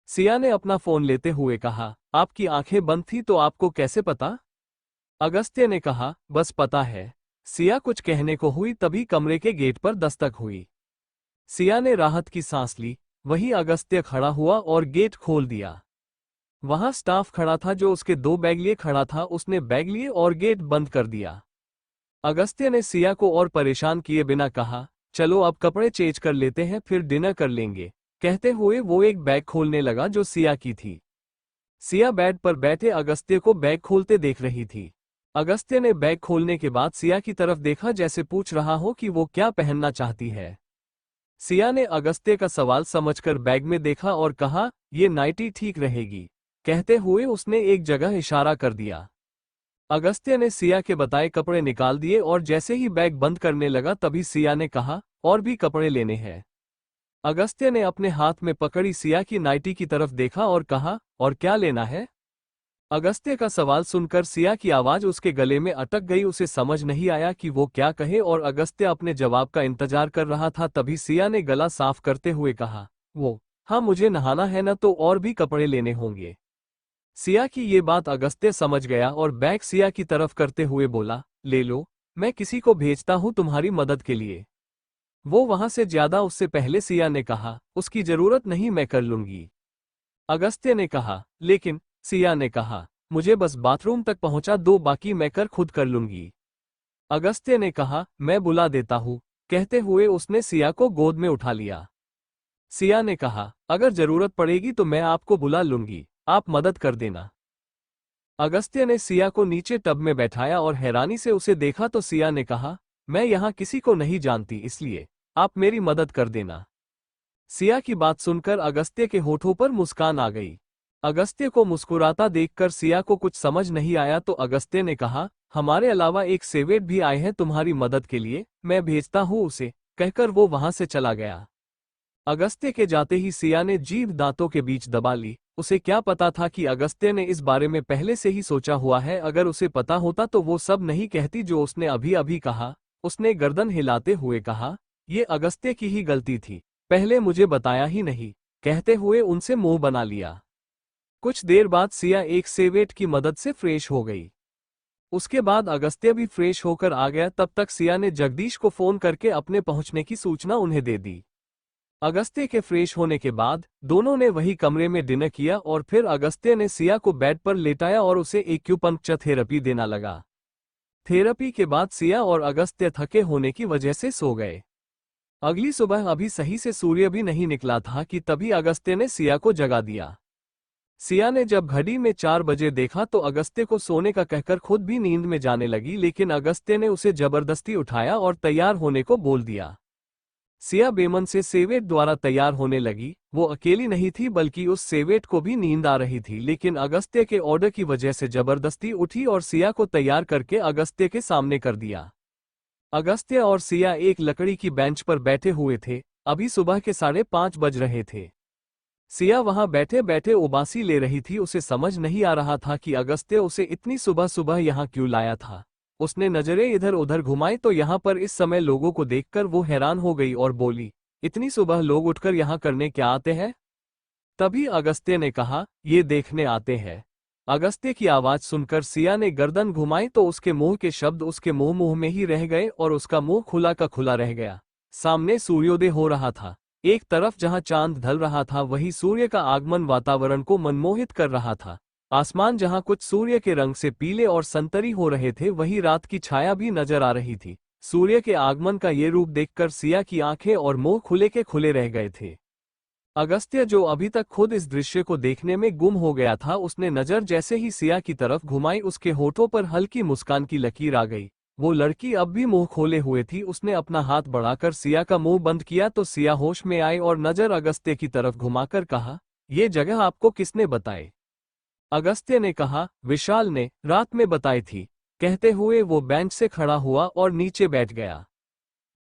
सिया ने अपना फोन लेते हुए कहा, आपकी आंखें बंद थी तो आपको कैसे पता? अगस्त्य ने कहा, बस पता है। सिया कुछ कहने को हुई, तभी कमरे के गेट पर दस्तक हुई। सिया ने राहत की सांस ली। वहीं अगस्त्य खड़ा हुआ और गेट खोल दिया। वहां स्टाफ खड़ा था जो उसके दो बैग लिए खड़ा था। उसने बैग लिए और गेट बंद कर दिया। अगस्त्य ने सिया को और परेशान किए बिना कहा, चलो अब कपड़े चेंज कर लेते हैं, फिर डिनर कर लेंगे। कहते हुए वो एक बैग खोलने लगा जो सिया की थी। सिया बेड पर बैठे अगस्त्य को बैग खोलते देख रही थी। अगस्त्य ने बैग खोलने के बाद सिया की तरफ देखा, जैसे पूछ रहा हो कि वो क्या पहनना चाहती है। सिया ने अगस्त्य का सवाल समझकर बैग में देखा और कहा, ये नाइटी ठीक रहेगी। कहते हुए उसने एक जगह इशारा कर दिया। अगस्त्य ने सिया के बताए कपड़े निकाल दिए और जैसे ही बैग बंद करने लगा तभी सिया ने कहा, और भी कपड़े लेने हैं। अगस्त्य ने अपने हाथ में पकड़ी सिया की नाइटी की तरफ देखा और कहा, और क्या लेना है? अगस्त्य का सवाल सुनकर सिया की आवाज उसके गले में अटक गई। उसे समझ नहीं आया कि वो क्या कहे और अगस्त्य अपने जवाब का इंतजार कर रहा था। तभी सिया ने गला साफ करते हुए कहा, वो, हाँ मुझे नहाना है ना, तो और भी कपड़े लेने होंगे। सिया की ये बात अगस्त्य समझ गया और बैग सिया की तरफ करते हुए बोला, ले लो, मैं किसी को भेजता हूँ तुम्हारी मदद के लिए। वो वहां से ज्यादा उससे पहले सिया ने कहा, उसकी जरूरत नहीं, मैं कर लूंगी। अगस्त्य ने कहा, लेकिन सिया ने कहा, मुझे बस बाथरूम तक पहुंचा दो, बाकी मैं खुद कर लूंगी। अगस्त्य ने कहा, मैं बुला देता हूं। कहते हुए उसने सिया को गोद में उठा लिया। सिया ने कहा, अगर जरूरत पड़ेगी तो मैं आपको बुला लूंगी। आप मदद कर देना। अगस्त्य ने सिया को नीचे टब में बैठाया और हैरानी से उसे देखा तो सिया ने कहा, मैं यहाँ किसी को नहीं जानती, इसलिए आप मेरी मदद कर देना। सिया की बात सुनकर अगस्त्य के होठों पर मुस्कान आ गई। अगस्त्य को मुस्कुराता देखकर सिया को कुछ समझ नहीं आया तो अगस्त्य ने कहा, हमारे अलावा एक सेवेट भी आए हैं तुम्हारी मदद के लिए, मैं भेजता हूँ उसे, कहकर वो वहां से चला गया। अगस्त्य के जाते ही सिया ने जीभ दांतों के बीच दबा ली। उसे क्या पता था कि अगस्त्य ने इस बारे में पहले से ही सोचा हुआ है। अगर उसे पता होता तो वो सब नहीं कहती जो उसने अभी अभी कहा। उसने गर्दन हिलाते हुए कहा, ये अगस्त्य की ही गलती थी, पहले मुझे बताया ही नहीं, कहते हुए उनसे मुंह बना लिया। कुछ देर बाद सिया एक सेवेट की मदद से फ्रेश हो गई। उसके बाद अगस्त्य भी फ्रेश होकर आ गया। तब तक सिया ने जगदीश को फोन करके अपने पहुंचने की सूचना उन्हें दे दी। अगस्त्य के फ्रेश होने के बाद दोनों ने वही कमरे में डिनर किया और फिर अगस्त्य ने सिया को बेड पर लेटाया और उसे एक्यूपंक्चर थेरेपी देना लगा। थेरेपी के बाद सिया और अगस्त्य थके होने की वजह से सो गए। अगली सुबह अभी सही से सूर्य भी नहीं निकला था कि तभी अगस्त्य ने सिया को जगा दिया। सिया ने जब घड़ी में 4 बजे देखा तो अगस्त्य को सोने का कहकर खुद भी नींद में जाने लगी, लेकिन अगस्त्य ने उसे जबरदस्ती उठाया और तैयार होने को बोल दिया। सिया बेमन से सेवेट द्वारा तैयार होने लगी। वो अकेली नहीं थी बल्कि उस सेवेट को भी नींद आ रही थी, लेकिन अगस्त्य के ऑर्डर की वजह से जबरदस्ती उठी और सिया को तैयार करके अगस्त्य के सामने कर दिया। अगस्त्य और सिया एक लकड़ी की बेंच पर बैठे हुए थे। अभी सुबह के 5:30 बज रहे थे। सिया वहां बैठे बैठे उबासी ले रही थी। उसे समझ नहीं आ रहा था कि अगस्त्य उसे इतनी सुबह सुबह यहाँ क्यों लाया था। उसने नजरें इधर उधर घुमाई तो यहाँ पर इस समय लोगों को देखकर वो हैरान हो गई और बोली, इतनी सुबह लोग उठकर यहाँ करने क्या आते हैं? तभी अगस्त्य ने कहा, ये देखने आते हैं। अगस्त्य की आवाज सुनकर सिया ने गर्दन घुमाई तो उसके मुंह के शब्द उसके मुंह में ही रह गए और उसका मुंह खुला का खुला रह गया। सामने सूर्योदय हो रहा था। एक तरफ जहां चांद ढल रहा था वहीं सूर्य का आगमन वातावरण को मनमोहित कर रहा था। आसमान जहां कुछ सूर्य के रंग से पीले और संतरी हो रहे थे वहीं रात की छाया भी नजर आ रही थी। सूर्य के आगमन का ये रूप देखकर सिया की आंखें और मुंह खुले के खुले रह गए थे। अगस्त्य जो अभी तक खुद इस दृश्य को देखने में गुम हो गया था, उसने नजर जैसे ही सिया की तरफ घुमाई उसके होठों पर हल्की मुस्कान की लकीर आ गई। वो लड़की अब भी मुंह खोले हुए थी। उसने अपना हाथ बढ़ाकर सिया का मुंह बंद किया तो सिया होश में आई और नजर अगस्त्य की तरफ घुमाकर कहा, ये जगह आपको किसने बताई? अगस्त्य ने कहा, विशाल ने रात में बताई थी। कहते हुए वो बेंच से खड़ा हुआ और नीचे बैठ गया।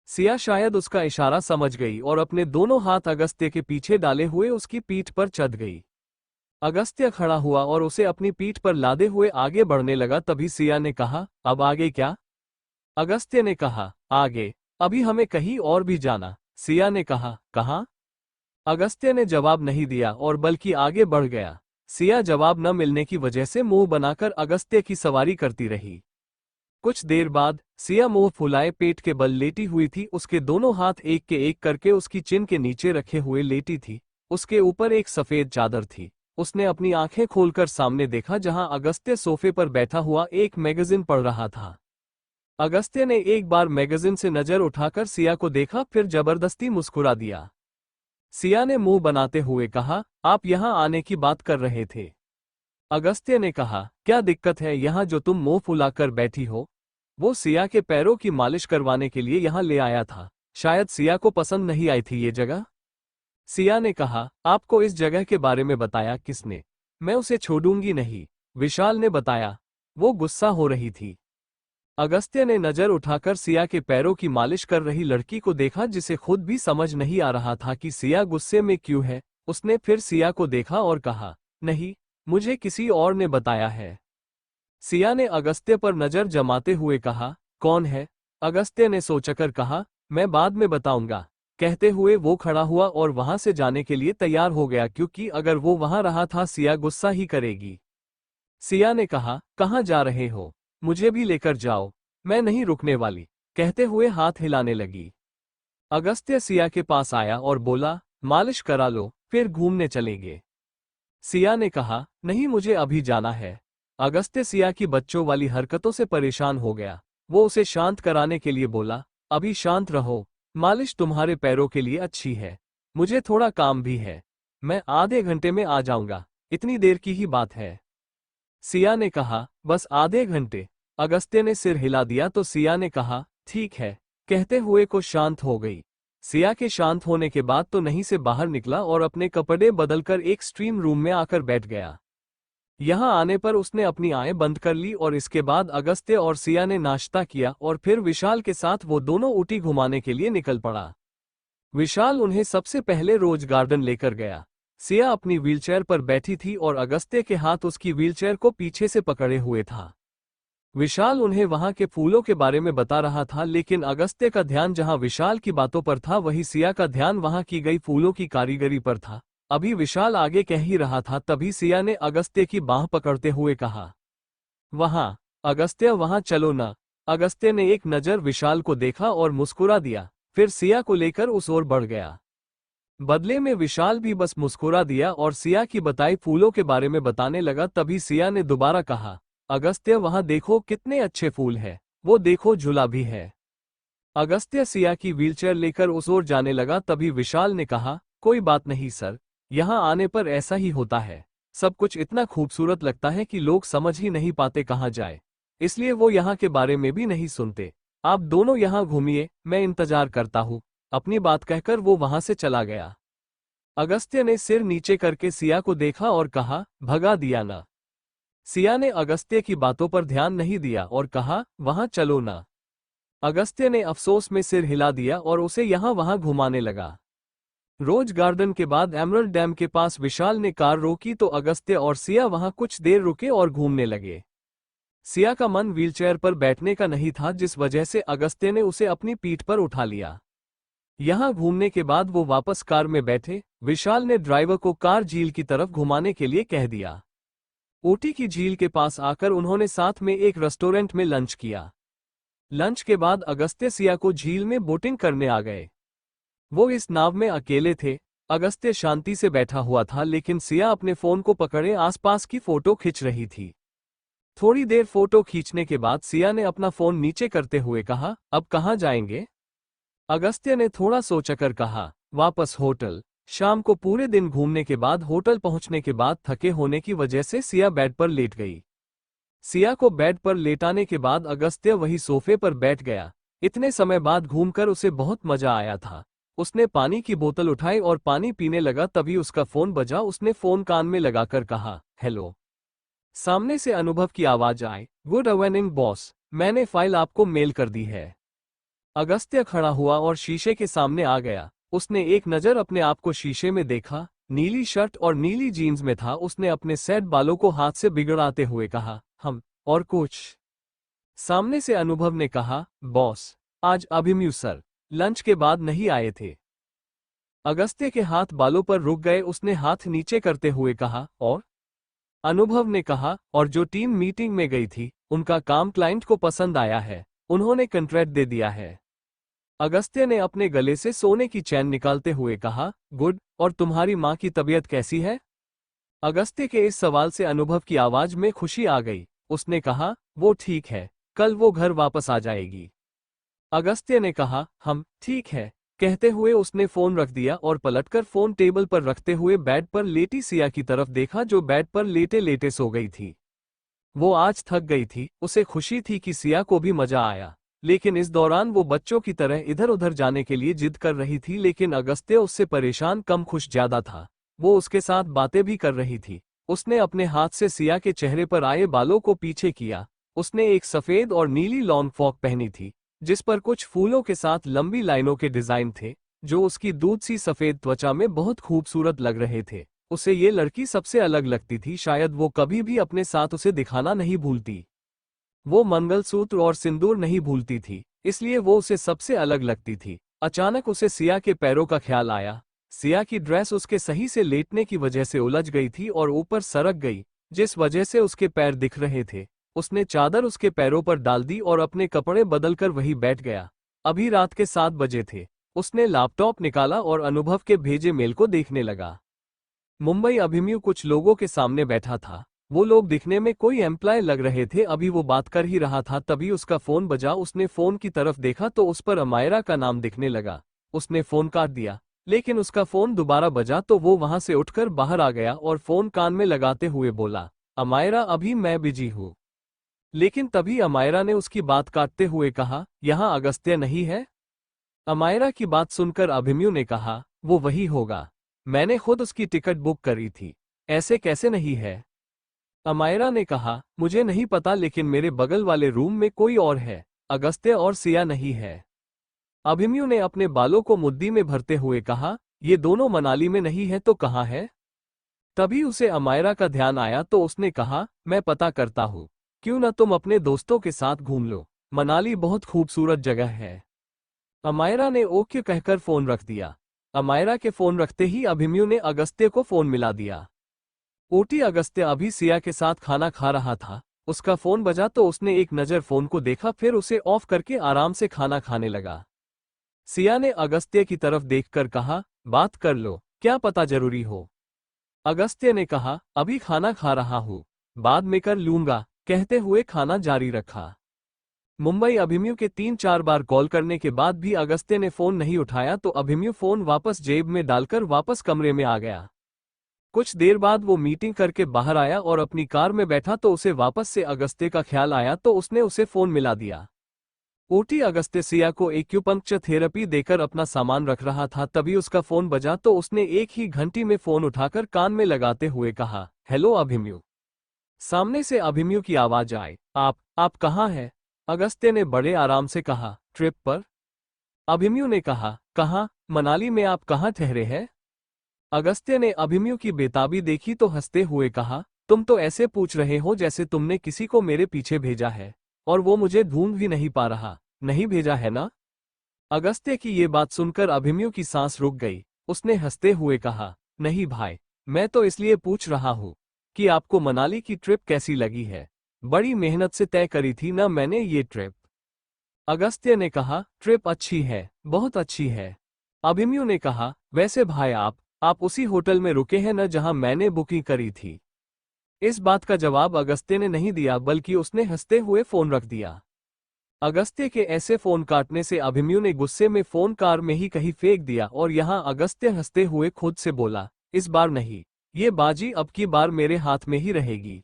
सिया शायद उसका इशारा समझ गई और अपने दोनों हाथ अगस्त्य के पीछे डाले हुए उसकी पीठ पर चढ़ गई। अगस्त्य खड़ा हुआ और उसे अपनी पीठ पर लादे हुए आगे बढ़ने लगा। तभी सिया ने कहा, अब आगे क्या? अगस्त्य ने कहा, आगे अभी हमें कहीं और भी जाना। सिया ने कहा, कहाँ? अगस्त्य ने जवाब नहीं दिया और बल्कि आगे बढ़ गया। सिया जवाब न मिलने की वजह से मुंह बनाकर अगस्त्य की सवारी करती रही। कुछ देर बाद सिया मुंह फुलाए पेट के बल लेटी हुई थी। उसके दोनों हाथ एक के एक करके उसकी चिन के नीचे रखे हुए लेटी थी। उसके ऊपर एक सफेद चादर थी। उसने अपनी आंखें खोलकर सामने देखा जहां अगस्त्य सोफे पर बैठा हुआ एक मैगजीन पढ़ रहा था। अगस्त्य ने एक बार मैगजीन से नजर उठाकर सिया को देखा, फिर जबरदस्ती मुस्कुरा दिया। सिया ने मुंह बनाते हुए कहा, आप यहाँ आने की बात कर रहे थे? अगस्त्य ने कहा, क्या दिक्कत है यहाँ जो तुम मुंह फुलाकर बैठी हो? वो सिया के पैरों की मालिश करवाने के लिए यहाँ ले आया था। शायद सिया को पसंद नहीं आई थी ये जगह। सिया ने कहा, आपको इस जगह के बारे में बताया किसने? मैं उसे छोड़ूंगी नहीं, विशाल ने बताया। वो गुस्सा हो रही थी। अगस्त्य ने नजर उठाकर सिया के पैरों की मालिश कर रही लड़की को देखा, जिसे खुद भी समझ नहीं आ रहा था कि सिया गुस्से में क्यों है। उसने फिर सिया को देखा और कहा, नहीं, मुझे किसी और ने बताया है। सिया ने अगस्त्य पर नजर जमाते हुए कहा, कौन है? अगस्त्य ने सोचकर कहा, मैं बाद में बताऊंगा। कहते हुए वो खड़ा हुआ और वहां से जाने के लिए तैयार हो गया, क्योंकि अगर वो वहां रहा था सिया गुस्सा ही करेगी। सिया ने कहा, कहाँ जा रहे हो? मुझे भी लेकर जाओ, मैं नहीं रुकने वाली, कहते हुए हाथ हिलाने लगी। अगस्त्य सिया के पास आया और बोला, मालिश करा लो, फिर घूमने चलेंगे। सिया ने कहा, नहीं, मुझे अभी जाना है। अगस्त्य सिया की बच्चों वाली हरकतों से परेशान हो गया। वो उसे शांत कराने के लिए बोला, अभी शांत रहो, मालिश तुम्हारे पैरों के लिए अच्छी है। मुझे थोड़ा काम भी है, मैं आधे घंटे में आ जाऊंगा। इतनी देर की ही बात है। सिया ने कहा, बस आधे घंटे। अगस्त्य ने सिर हिला दिया तो सिया ने कहा, ठीक है, कहते हुए को शांत हो गई। सिया के शांत होने के बाद तो नहीं से बाहर निकला और अपने कपड़े बदलकर एक स्ट्रीम रूम में आकर बैठ गया। यहां आने पर उसने अपनी आंखें बंद कर ली और इसके बाद अगस्त्य और सिया ने नाश्ता किया और फिर विशाल के साथ वो दोनों ऊटी घुमाने के लिए निकल पड़ा। विशाल उन्हें सबसे पहले रोज गार्डन लेकर गया। सिया अपनी व्हीलचेयर पर बैठी थी और अगस्त्य के हाथ उसकी व्हीलचेयर को पीछे से पकड़े हुए था। विशाल उन्हें वहां के फूलों के बारे में बता रहा था, लेकिन अगस्त्य का ध्यान जहां विशाल की बातों पर था वहीं सिया का ध्यान वहां की गई फूलों की कारीगरी पर था। अभी विशाल आगे कह ही रहा था तभी सिया ने अगस्त्य की बांह पकड़ते हुए कहा, वहां अगस्त्य, वहां चलो ना। अगस्त्य ने एक नजर विशाल को देखा और मुस्कुरा दिया, फिर सिया को लेकर उस ओर बढ़ गया। बदले में विशाल भी बस मुस्कुरा दिया और सिया की बताई फूलों के बारे में बताने लगा। तभी सिया ने दोबारा कहा, अगस्त्य, वहां देखो कितने अच्छे फूल है, वो देखो झूला भी है। अगस्त्य सिया की व्हीलचेयर लेकर उस ओर जाने लगा। तभी विशाल ने कहा, कोई बात नहीं सर, यहां आने पर ऐसा ही होता है। सब कुछ इतना खूबसूरत लगता है कि लोग समझ ही नहीं पाते कहां जाए, इसलिए वो यहाँ के बारे में भी नहीं सुनते। आप दोनों यहाँ घूमिए, मैं इंतजार करता हूँ। अपनी बात कहकर वो वहां से चला गया। अगस्त्य ने सिर नीचे करके सिया को देखा और कहा, भगा दिया ना। सिया ने अगस्त्य की बातों पर ध्यान नहीं दिया और कहा, वहां चलो ना। अगस्त्य ने अफसोस में सिर हिला दिया और उसे यहां वहां घुमाने लगा। रोज गार्डन के बाद एमरल्ड डैम के पास विशाल ने कार रोकी तो अगस्त्य और सिया वहां कुछ देर रुके और घूमने लगे। सिया का मन व्हीलचेयर पर बैठने का नहीं था, जिस वजह से अगस्त्य ने उसे अपनी पीठ पर उठा लिया। यहां घूमने के बाद वो वापस कार में बैठे। विशाल ने ड्राइवर को कार झील की तरफ घुमाने के लिए कह दिया। ऊटी की झील के पास आकर उन्होंने साथ में एक रेस्टोरेंट में लंच किया। लंच के बाद अगस्त्य सिया को झील में बोटिंग करने आ गए। वो इस नाव में अकेले थे। अगस्त्य शांति से बैठा हुआ था, लेकिन सिया अपने फोन को पकड़े आसपास की फोटो खींच रही थी। थोड़ी देर फोटो खींचने के बाद सिया ने अपना फोन नीचे करते हुए कहा, अब कहाँ जाएंगे? अगस्त्य ने थोड़ा सोचकर कहा, वापस होटल। शाम को पूरे दिन घूमने के बाद होटल पहुंचने के बाद थके होने की वजह से सिया बेड पर लेट गई। सिया को बेड पर लेटाने के बाद अगस्त्य वही सोफे पर बैठ गया। इतने समय बाद घूमकर उसे बहुत मजा आया था। उसने पानी की बोतल उठाई और पानी पीने लगा। तभी उसका फोन बजा। उसने फोन कान में लगाकर कहा, हेलो। सामने से अनुभव की आवाज आई, गुड इवनिंग बॉस, मैंने फाइल आपको मेल कर दी है। अगस्त्य खड़ा हुआ और शीशे के सामने आ गया। उसने एक नजर अपने आप को शीशे में देखा। नीली शर्ट और नीली जीन्स में था। उसने अपने सेट बालों को हाथ से बिगड़ाते हुए कहा, हम और कुछ। सामने से अनुभव ने कहा, बॉस, आज अभिमन्यु सर लंच के बाद नहीं आए थे। अगस्त्य के हाथ बालों पर रुक गए। उसने हाथ नीचे करते हुए कहा, और? अनुभव ने कहा, और जो टीम मीटिंग में गई थी उनका काम क्लाइंट को पसंद आया है, उन्होंने कॉन्ट्रैक्ट दे दिया है। अगस्त्य ने अपने गले से सोने की चैन निकालते हुए कहा, गुड, और तुम्हारी माँ की तबीयत कैसी है? अगस्त्य के इस सवाल से अनुभव की आवाज में खुशी आ गई। उसने कहा, वो ठीक है, कल वो घर वापस आ जाएगी। अगस्त्य ने कहा, हम ठीक है। कहते हुए उसने फोन रख दिया और पलटकर फोन टेबल पर रखते हुए बेड पर लेटी सिया की तरफ देखा, जो बेड पर लेटे लेटे सो गई थी। वो आज थक गई थी। उसे खुशी थी कि सिया को भी मजा आया, लेकिन इस दौरान वो बच्चों की तरह इधर उधर जाने के लिए जिद कर रही थी। लेकिन अगस्त्य उससे परेशान कम खुश ज्यादा था। वो उसके साथ बातें भी कर रही थी। उसने अपने हाथ से सिया के चेहरे पर आए बालों को पीछे किया। उसने एक सफेद और नीली लॉन्ग फ्रॉक पहनी थी, जिस पर कुछ फूलों के साथ लंबी लाइनों के डिजाइन थे, जो उसकी दूध सी सफेद त्वचा में बहुत खूबसूरत लग रहे थे। उसे ये लड़की सबसे अलग लगती थी। शायद वो कभी भी अपने साथ उसे दिखाना नहीं भूलती। वो मंगलसूत्र और सिंदूर नहीं भूलती थी, इसलिए वो उसे सबसे अलग लगती थी। अचानक उसे सिया के पैरों का ख्याल आया। सिया की ड्रेस उसके सही से लेटने की वजह से उलझ गई थी और ऊपर सरक गई, जिस वजह से उसके पैर दिख रहे थे। उसने चादर उसके पैरों पर डाल दी और अपने कपड़े बदलकर वहीं बैठ गया। अभी रात के 7 बजे थे। उसने लैपटॉप निकाला और अनुभव के भेजे मेल को देखने लगा। मुंबई अभिमन्यु कुछ लोगों के सामने बैठा था। वो लोग दिखने में कोई एम्प्लॉय लग रहे थे। अभी वो बात कर ही रहा था, तभी उसका फोन बजा। उसने फोन की तरफ देखा तो उस पर अमायरा का नाम दिखने लगा। उसने फोन काट दिया। लेकिन उसका फोन दोबारा बजा तो वो वहां से उठकर बाहर आ गया और फोन कान में लगाते हुए बोला, अमायरा अभी मैं बिजी हूँ। लेकिन तभी अमायरा ने उसकी बात काटते हुए कहा, यहाँ अगस्त्य नहीं है? अमायरा की बात सुनकर अभिमन्यु ने कहा, वो वही होगा। मैंने खुद उसकी टिकट बुक करी थी। ऐसे कैसे नहीं है? अमायरा ने कहा, मुझे नहीं पता लेकिन मेरे बगल वाले रूम में कोई और है, अगस्त्य और सिया नहीं है। अभिमन्यु ने अपने बालों को मुद्दी में भरते हुए कहा, ये दोनों मनाली में नहीं है तो कहाँ है? तभी उसे अमायरा का ध्यान आया तो उसने कहा, मैं पता करता हूँ। क्यों न तुम अपने दोस्तों के साथ घूम लो, मनाली बहुत खूबसूरत जगह है। अमायरा ने ओके कहकर फोन रख दिया। अमायरा के फोन रखते ही अभिमन्यु ने अगस्त्य को फोन मिला दिया। ओटी अगस्त्य अभी सिया के साथ खाना खा रहा था। उसका फोन बजा तो उसने एक नज़र फोन को देखा, फिर उसे ऑफ करके आराम से खाना खाने लगा। सिया ने अगस्त्य की तरफ देखकर कहा, बात कर लो, क्या पता जरूरी हो? अगस्त्य ने कहा, अभी खाना खा रहा हूँ, बाद में कर लूंगा, कहते हुए खाना जारी रखा। मुंबई अभिमन्यु के 3-4 बार कॉल करने के बाद भी अगस्त्य ने फोन नहीं उठाया तो अभिमन्यु फोन वापस जेब में डालकर वापस कमरे में आ गया। कुछ देर बाद वो मीटिंग करके बाहर आया और अपनी कार में बैठा तो उसे वापस से अगस्त्य का ख्याल आया तो उसने उसे फोन मिला दिया। ओटी अगस्त्य सिया को एक्यूपंक्चर थेरेपी देकर अपना सामान रख रहा था, तभी उसका फोन बजा तो उसने एक ही घंटी में फोन उठाकर कान में लगाते हुए कहा, हेलो अभिमन्यु। सामने से अभिमन्यु की आवाज आए, आप कहाँ हैं? अगस्त्य ने बड़े आराम से कहा, ट्रिप पर। अभिमन्यु ने कहा, कहाँ? मनाली में आप कहाँ ठहरे हैं? अगस्त्य ने अभिमन्यु की बेताबी देखी तो हंसते हुए कहा, तुम तो ऐसे पूछ रहे हो जैसे तुमने किसी को मेरे पीछे भेजा है, और वो मुझे ढूंढ भी नहीं पा रहा। नहीं भेजा है ना? अगस्त्य की ये बात सुनकर अभिमन्यु की सांस रुक गई। उसने हंसते हुए कहा, नहीं भाई, मैं तो इसलिए पूछ रहा हूँ कि आपको मनाली की ट्रिप कैसी लगी है। बड़ी मेहनत से तय करी थी ना मैंने ये ट्रिप। अगस्त्य ने कहा, ट्रिप अच्छी है, बहुत अच्छी है। अभिमन्यु ने कहा, वैसे भाई आप उसी होटल में रुके हैं न जहां मैंने बुकिंग करी थी? इस बात का जवाब अगस्त्य ने नहीं दिया बल्कि उसने हंसते हुए फोन रख दिया। अगस्त्य के ऐसे फोन काटने से अभिमन्यु ने गुस्से में फोन कार में ही कहीं फेंक दिया और यहां अगस्त्य हंसते हुए खुद से बोला, इस बार नहीं, ये बाजी अब की बार मेरे हाथ में ही रहेगी।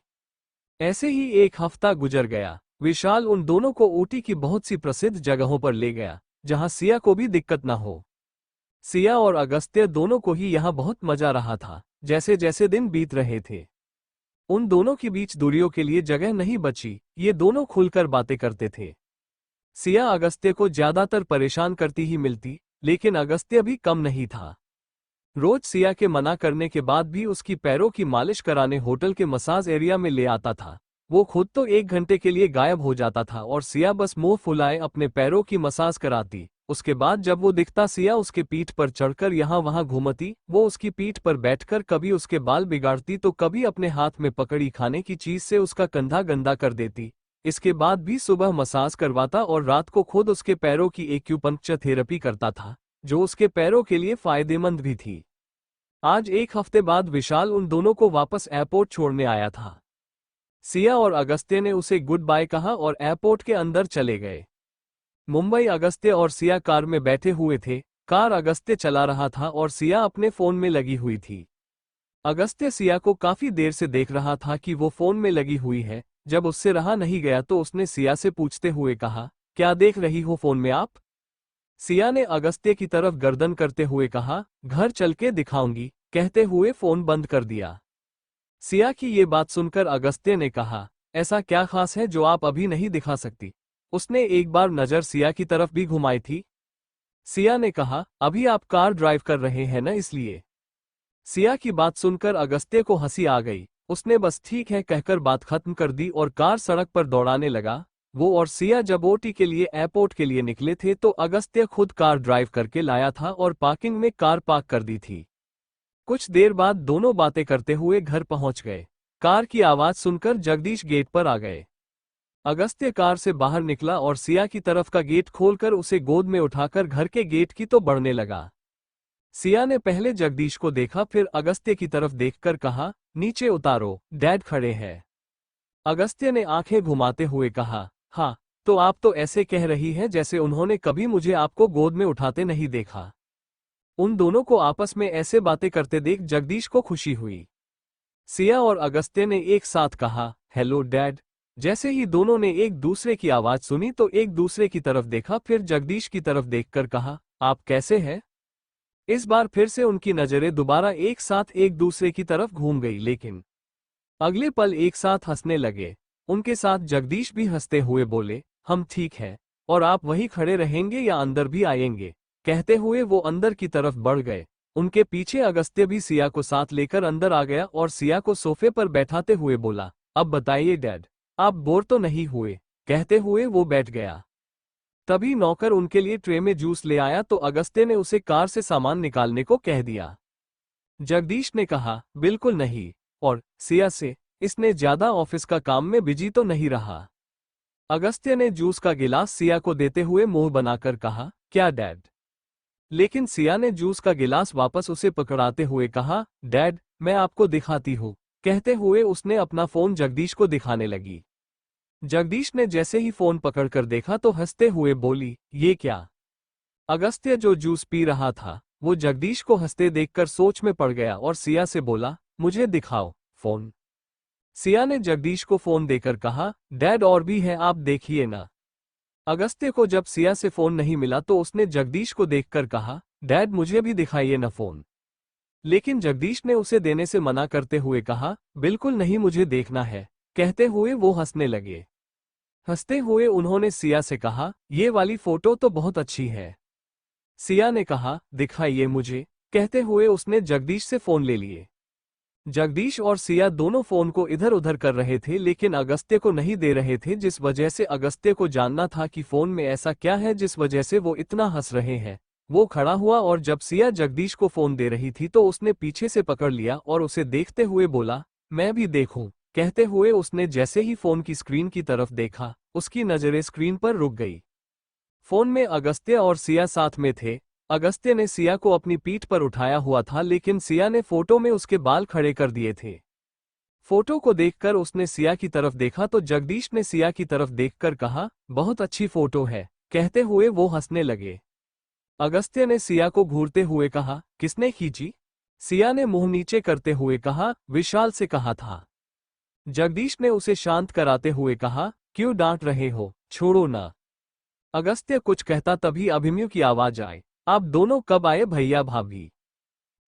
ऐसे ही एक हफ्ता गुजर गया। विशाल उन दोनों को ऊटी की बहुत सी प्रसिद्ध जगहों पर ले गया जहां सिया को भी दिक्कत न हो। सिया और अगस्त्य दोनों को ही यहाँ बहुत मजा रहा था। जैसे जैसे दिन बीत रहे थे उन दोनों के बीच दूरियों के लिए जगह नहीं बची। ये दोनों खुलकर बातें करते थे। सिया अगस्त्य को ज्यादातर परेशान करती ही मिलती, लेकिन अगस्त्य भी कम नहीं था। रोज सिया के मना करने के बाद भी उसकी पैरों की मालिश कराने होटल के मसाज एरिया में ले आता था। वो खुद तो 1 घंटे के लिए गायब हो जाता था और सिया बस मुंह फुलाए अपने पैरों की मसाज कराती। उसके बाद जब वो दिखता सिया उसके पीठ पर चढ़कर यहाँ वहाँ घूमती। वो उसकी पीठ पर बैठकर कभी उसके बाल बिगाड़ती तो कभी अपने हाथ में पकड़ी खाने की चीज से उसका कंधा गंदा कर देती। इसके बाद भी सुबह मसाज करवाता और रात को खुद उसके पैरों की एक्यूपंक्चर थेरेपी करता था, जो उसके पैरों के लिए फायदेमंद भी थी। आज 1 हफ्ते बाद विशाल उन दोनों को वापस एयरपोर्ट छोड़ने आया था। सिया और अगस्त्य ने उसे गुड बाय कहा और एयरपोर्ट के अंदर चले गए। मुंबई अगस्त्य और सिया कार में बैठे हुए थे। कार अगस्त्य चला रहा था और सिया अपने फोन में लगी हुई थी। अगस्त्य सिया को काफी देर से देख रहा था कि वो फोन में लगी हुई है। जब उससे रहा नहीं गया तो उसने सिया से पूछते हुए कहा, क्या देख रही हो फोन में आप? सिया ने अगस्त्य की तरफ गर्दन करते हुए कहा, घर चल के दिखाऊंगी, कहते हुए फोन बंद कर दिया। सिया की ये बात सुनकर अगस्त्य ने कहा, ऐसा क्या खास है जो आप अभी नहीं दिखा सकती? उसने एक बार नजर सिया की तरफ भी घुमाई थी। सिया ने कहा, अभी आप कार ड्राइव कर रहे हैं ना, इसलिए। सिया की बात सुनकर अगस्त्य को हंसी आ गई। उसने बस ठीक है कहकर बात खत्म कर दी और कार सड़क पर दौड़ाने लगा। वो और सिया जब ओटी के लिए एयरपोर्ट के लिए निकले थे तो अगस्त्य खुद कार ड्राइव करके लाया था और पार्किंग में कार पार्क कर दी थी। कुछ देर बाद दोनों बातें करते हुए घर पहुंच गए। कार की आवाज सुनकर जगदीश गेट पर आ गए। अगस्त्य कार से बाहर निकला और सिया की तरफ का गेट खोलकर उसे गोद में उठाकर घर के गेट की तो बढ़ने लगा। सिया ने पहले जगदीश को देखा, फिर अगस्त्य की तरफ देखकर कहा, नीचे उतारो, डैड खड़े हैं। अगस्त्य ने आंखें घुमाते हुए कहा, हाँ, तो आप तो ऐसे कह रही हैं जैसे उन्होंने कभी मुझे आपको गोद में उठाते नहीं देखा। उन दोनों को आपस में ऐसे बातें करते देख जगदीश को खुशी हुई। सिया और अगस्त्य ने एक साथ कहा, हेलो डैड। जैसे ही दोनों ने एक दूसरे की आवाज सुनी तो एक दूसरे की तरफ देखा, फिर जगदीश की तरफ देखकर कहा, आप कैसे हैं? इस बार फिर से उनकी नजरें दोबारा एक साथ एक दूसरे की तरफ घूम गई, लेकिन अगले पल एक साथ हंसने लगे। उनके साथ जगदीश भी हंसते हुए बोले, हम ठीक हैं, और आप वहीं खड़े रहेंगे या अंदर भी आएंगे? कहते हुए वो अंदर की तरफ बढ़ गए। उनके पीछे अगस्त्य भी सिया को साथ लेकर अंदर आ गया और सिया को सोफे पर बैठाते हुए बोला, अब बताइए डैड, आप बोर तो नहीं हुए? कहते हुए वो बैठ गया। तभी नौकर उनके लिए ट्रे में जूस ले आया तो अगस्त्य ने उसे कार से सामान निकालने को कह दिया। जगदीश ने कहा, बिल्कुल नहीं, और सिया से, इसने ज्यादा ऑफिस का काम में बिजी तो नहीं रहा? अगस्त्य ने जूस का गिलास सिया को देते हुए मुंह बनाकर कहा, क्या डैड? लेकिन सिया ने जूस का गिलास वापस उसे पकड़ाते हुए कहा, डैड, मैं आपको दिखाती हूँ। कहते हुए उसने अपना फोन जगदीश को दिखाने लगी। जगदीश ने जैसे ही फोन पकड़कर देखा तो हंसते हुए बोली, ये क्या? अगस्त्य जो जूस पी रहा था वो जगदीश को हंसते देखकर सोच में पड़ गया और सिया से बोला, मुझे दिखाओ फोन। सिया ने जगदीश को फोन देकर कहा, डैड और भी है, आप देखिए ना। अगस्त्य को जब सिया से फोन नहीं मिला तो उसने जगदीश को देखकर कहा, डैड मुझे भी दिखाइए ना फोन। लेकिन जगदीश ने उसे देने से मना करते हुए कहा, बिल्कुल नहीं, मुझे देखना है। कहते हुए वो हंसने लगे। हंसते हुए उन्होंने सिया से कहा, ये वाली फोटो तो बहुत अच्छी है। सिया ने कहा, दिखाइए मुझे। कहते हुए उसने जगदीश से फोन ले लिए। जगदीश और सिया दोनों फोन को इधर उधर कर रहे थे, लेकिन अगस्त्य को नहीं दे रहे थे, जिस वजह से अगस्त्य को जानना था कि फोन में ऐसा क्या है जिस वजह से वो इतना हंस रहे हैं। वो खड़ा हुआ और जब सिया जगदीश को फोन दे रही थी तो उसने पीछे से पकड़ लिया और उसे देखते हुए बोला, मैं भी देखूं। कहते हुए उसने जैसे ही फोन की स्क्रीन की तरफ देखा, उसकी नजरें स्क्रीन पर रुक गई। फोन में अगस्त्य और सिया साथ में थे। अगस्त्य ने सिया को अपनी पीठ पर उठाया हुआ था, लेकिन सिया ने फोटो में उसके बाल खड़े कर दिए थे। फोटो को देखकर उसने सिया की तरफ देखा तो जगदीश ने सिया की तरफ देखकर कहा, बहुत अच्छी फोटो है। कहते हुए वो हंसने लगे। अगस्त्य ने सिया को घूरते हुए कहा, किसने खींची? सिया ने मुंह नीचे करते हुए कहा, विशाल से कहा था। जगदीश ने उसे शांत कराते हुए कहा, क्यों डांट रहे हो, छोड़ो ना। अगस्त्य कुछ कहता तभी अभिमन्यु की आवाज आई, आप दोनों कब आए भैया भाभी?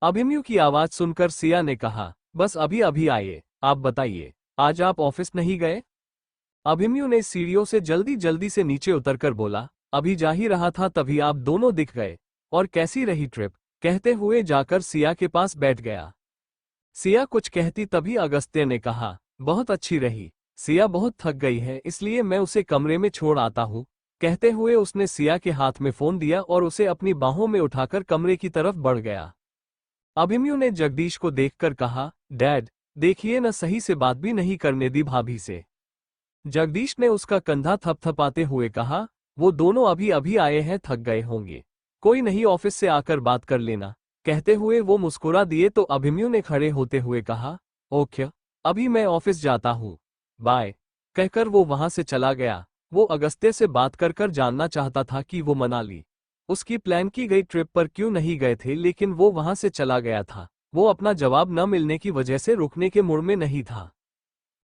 अभिमन्यु की आवाज सुनकर सिया ने कहा, बस अभी अभी आए। आप बताइए, आज आप ऑफिस नहीं गए? अभिमन्यु ने सीढ़ियों से जल्दी जल्दी से नीचे उतरकर बोला, अभी जा ही रहा था तभी आप दोनों दिख गए। और कैसी रही ट्रिप? कहते हुए जाकर सिया के पास बैठ गया। सिया कुछ कहती तभी अगस्त्य ने कहा, बहुत अच्छी रही। सिया बहुत थक गई है, इसलिए मैं उसे कमरे में छोड़ आता हूँ। कहते हुए उसने सिया के हाथ में फोन दिया और उसे अपनी बाहों में उठाकर कमरे की तरफ बढ़ गया। अभिमन्यु ने जगदीश को देखकर कहा, डैड, देखिए न, सही से बात भी नहीं करने दी भाभी से। जगदीश ने उसका कंधा थपथपाते हुए कहा, वो दोनों अभी अभी आए हैं, थक गए होंगे। कोई नहीं, ऑफिस से आकर बात कर लेना। कहते हुए वो मुस्कुरा दिए तो अभिमन्यु ने खड़े होते हुए कहा, ओके, अभी मैं ऑफिस जाता हूँ, बाय। कहकर वो वहां से चला गया। वो अगस्त्य से बात कर कर जानना चाहता था कि वो मनाली उसकी प्लान की गई ट्रिप पर क्यों नहीं गए थे, लेकिन वो वहां से चला गया था। वो अपना जवाब न मिलने की वजह से रुकने के मूड में नहीं था।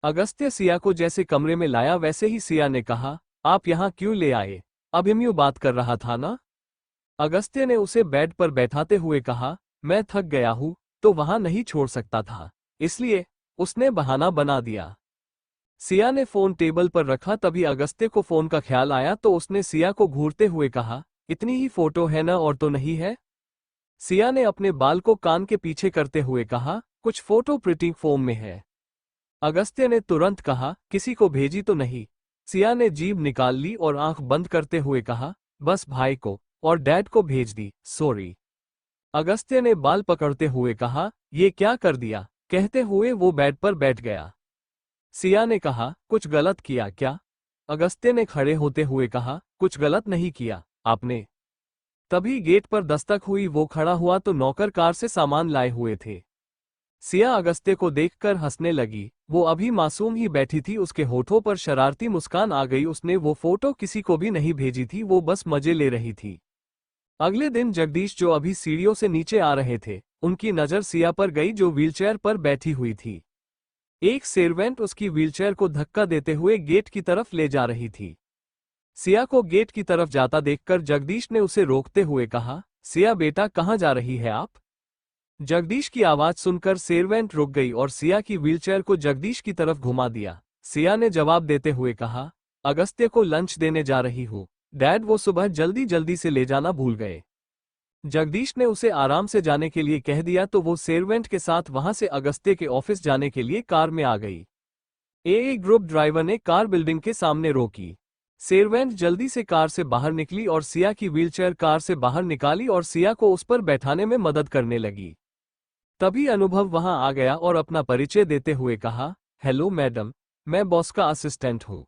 अगस्त्य सिया को जैसे कमरे में लाया वैसे ही सिया ने कहा, आप यहाँ क्यों ले आए? अभिमन्यु बात कर रहा था ना? अगस्त्य ने उसे बेड पर बैठाते हुए कहा, मैं थक गया हूँ तो वहां नहीं छोड़ सकता था, इसलिए उसने बहाना बना दिया। सिया ने फोन टेबल पर रखा तभी अगस्त्य को फोन का ख्याल आया तो उसने सिया को घूरते हुए कहा, इतनी ही फोटो है ना, और तो नहीं है? सिया ने अपने बाल को कान के पीछे करते हुए कहा, कुछ फोटो प्रिंटिंग फोम में है। अगस्त्य ने तुरंत कहा, किसी को भेजी तो नहीं? सिया ने जीभ निकाल ली और आंख बंद करते हुए कहा, बस भाई को और डैड को भेज दी, सॉरी। अगस्त्य ने बाल पकड़ते हुए कहा, ये क्या कर दिया? कहते हुए वो बेड पर बैठ गया। सिया ने कहा, कुछ गलत किया क्या? अगस्त्य ने खड़े होते हुए कहा, कुछ गलत नहीं किया, आपने। तभी गेट पर दस्तक हुई। वो खड़ा हुआ तो नौकर कार से सामान लाए हुए थे। सिया अगस्त्य को देखकर हंसने लगी। वो अभी मासूम ही बैठी थी, उसके होठों पर शरारती मुस्कान आ गई। उसने वो फोटो किसी को भी नहीं भेजी थी, वो बस मजे ले रही थी। अगले दिन जगदीश जो अभी सीढ़ियों से नीचे आ रहे थे, उनकी नज़र सिया पर गई जो व्हीलचेयर पर बैठी हुई थी। एक सर्वेंट उसकी व्हीलचेयर को धक्का देते हुए गेट की तरफ ले जा रही थी। सिया को गेट की तरफ जाता देखकर जगदीश ने उसे रोकते हुए कहा, सिया बेटा कहाँ जा रही है आप? जगदीश की आवाज सुनकर सर्वेंट रुक गई और सिया की व्हीलचेयर को जगदीश की तरफ घुमा दिया। सिया ने जवाब देते हुए कहा, अगस्त्य को लंच देने जा रही हूँ डैड, वो सुबह जल्दी जल्दी से ले जाना भूल गए। जगदीश ने उसे आराम से जाने के लिए कह दिया तो वो सर्वेंट के साथ वहां से अगस्त्य के ऑफिस जाने के लिए कार में आ गई। ए ग्रुप ड्राइवर ने कार बिल्डिंग के सामने रोकी। सर्वेंट जल्दी से कार से बाहर निकली और सिया की व्हीलचेयर कार से बाहर निकाली और सिया को उस पर बैठाने में मदद करने लगी। तभी अनुभव वहां आ गया और अपना परिचय देते हुए कहा, हेलो मैडम, मैं बॉस का असिस्टेंट हूँ।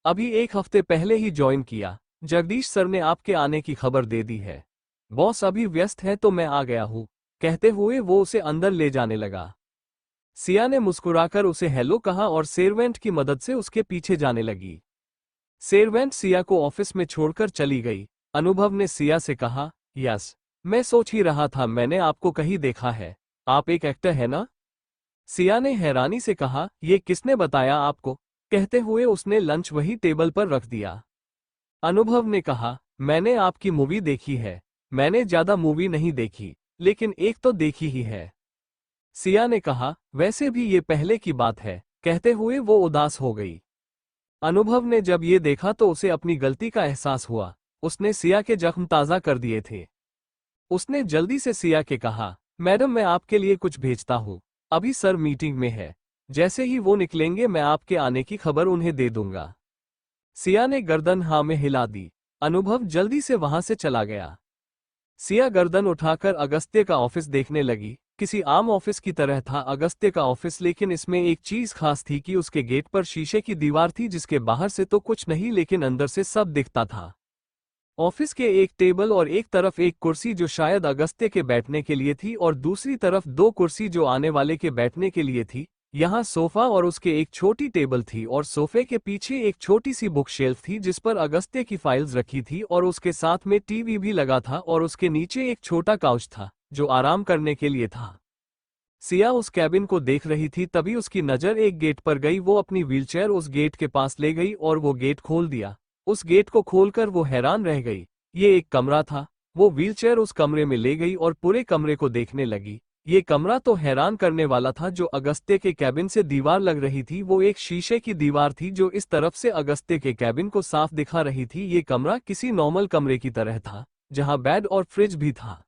अभी 1 हफ्ते पहले ही ज्वाइन किया। जगदीश सर ने आपके आने की खबर दे दी है। बॉस अभी व्यस्त है तो मैं आ गया हूँ, कहते हुए वो उसे अंदर ले जाने लगा। सिया ने मुस्कुराकर उसे हेलो कहा और सर्वेंट की मदद से उसके पीछे जाने लगी। सर्वेंट सिया को ऑफिस में छोड़कर चली गई। अनुभव ने सिया से कहा, यस, मैं सोच ही रहा था मैंने आपको कहीं देखा है, आप एक एक्टर है ना? सिया ने हैरानी से कहा, ये किसने बताया आपको? कहते हुए उसने लंच वही टेबल पर रख दिया। अनुभव ने कहा, मैंने आपकी मूवी देखी है। मैंने ज्यादा मूवी नहीं देखी, लेकिन एक तो देखी ही है। सिया ने कहा, वैसे भी ये पहले की बात है, कहते हुए वो उदास हो गई। अनुभव ने जब ये देखा तो उसे अपनी गलती का एहसास हुआ। उसने सिया के जख्म ताज़ा कर दिए थे। उसने जल्दी से सिया के कहा, मैडम मैं आपके लिए कुछ भेजता हूँ, अभी सर मीटिंग में है, जैसे ही वो निकलेंगे मैं आपके आने की खबर उन्हें दे दूंगा। सिया ने गर्दन हाँ में हिला दी। अनुभव जल्दी से वहां से चला गया। सिया गर्दन उठाकर अगस्त्य का ऑफिस देखने लगी। किसी आम ऑफिस की तरह था अगस्त्य का ऑफिस, लेकिन इसमें एक चीज खास थी कि उसके गेट पर शीशे की दीवार थी जिसके बाहर से तो कुछ नहीं लेकिन अंदर से सब दिखता था। ऑफिस के एक टेबल और एक तरफ एक कुर्सी जो शायद अगस्त्य के बैठने के लिए थी और दूसरी तरफ 2 कुर्सी जो आने वाले के बैठने के लिए थी। यहाँ सोफा और उसके एक छोटी टेबल थी और सोफे के पीछे एक छोटी सी बुक शेल्फ थी जिस पर अगस्त्य की फाइल्स रखी थी और उसके साथ में टीवी भी लगा था और उसके नीचे एक छोटा काउच था जो आराम करने के लिए था। सिया उस कैबिन को देख रही थी, तभी उसकी नज़र एक गेट पर गई। वो अपनी व्हीलचेयर उस गेट के पास ले गई और वो गेट खोल दिया। उस गेट को खोलकर वो हैरान रह गई। ये एक कमरा था। वो व्हीलचेयर उस कमरे में ले गई और पूरे कमरे को देखने लगी। ये कमरा तो हैरान करने वाला था। जो अगस्त्य के कैबिन से दीवार लग रही थी वो एक शीशे की दीवार थी जो इस तरफ से अगस्त्य के कैबिन को साफ दिखा रही थी। ये कमरा किसी नॉर्मल कमरे की तरह था जहां बेड और फ्रिज भी था।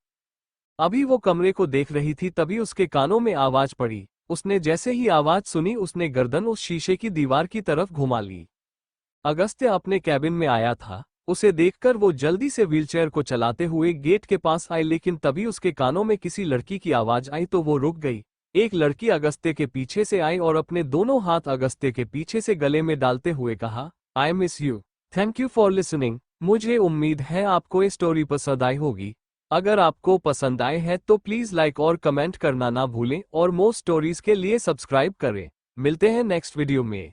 अभी वो कमरे को देख रही थी तभी उसके कानों में आवाज पड़ी। उसने जैसे ही आवाज सुनी उसने गर्दन उस शीशे की दीवार की तरफ घुमा ली। अगस्त्य अपने कैबिन में आया था। उसे देखकर वो जल्दी से व्हीलचेयर को चलाते हुए गेट के पास आई, लेकिन तभी उसके कानों में किसी लड़की की आवाज आई तो वो रुक गई। एक लड़की अगस्त्य के पीछे से आई और अपने दोनों हाथ अगस्त्य के पीछे से गले में डालते हुए कहा, I miss you, thank you for listening. मुझे उम्मीद है आपको ये स्टोरी पसंद आई होगी। अगर आपको पसंद आए है तो प्लीज लाइक और कमेंट करना ना भूलें और मोर स्टोरीज के लिए सब्सक्राइब करें। मिलते हैं नेक्स्ट वीडियो में।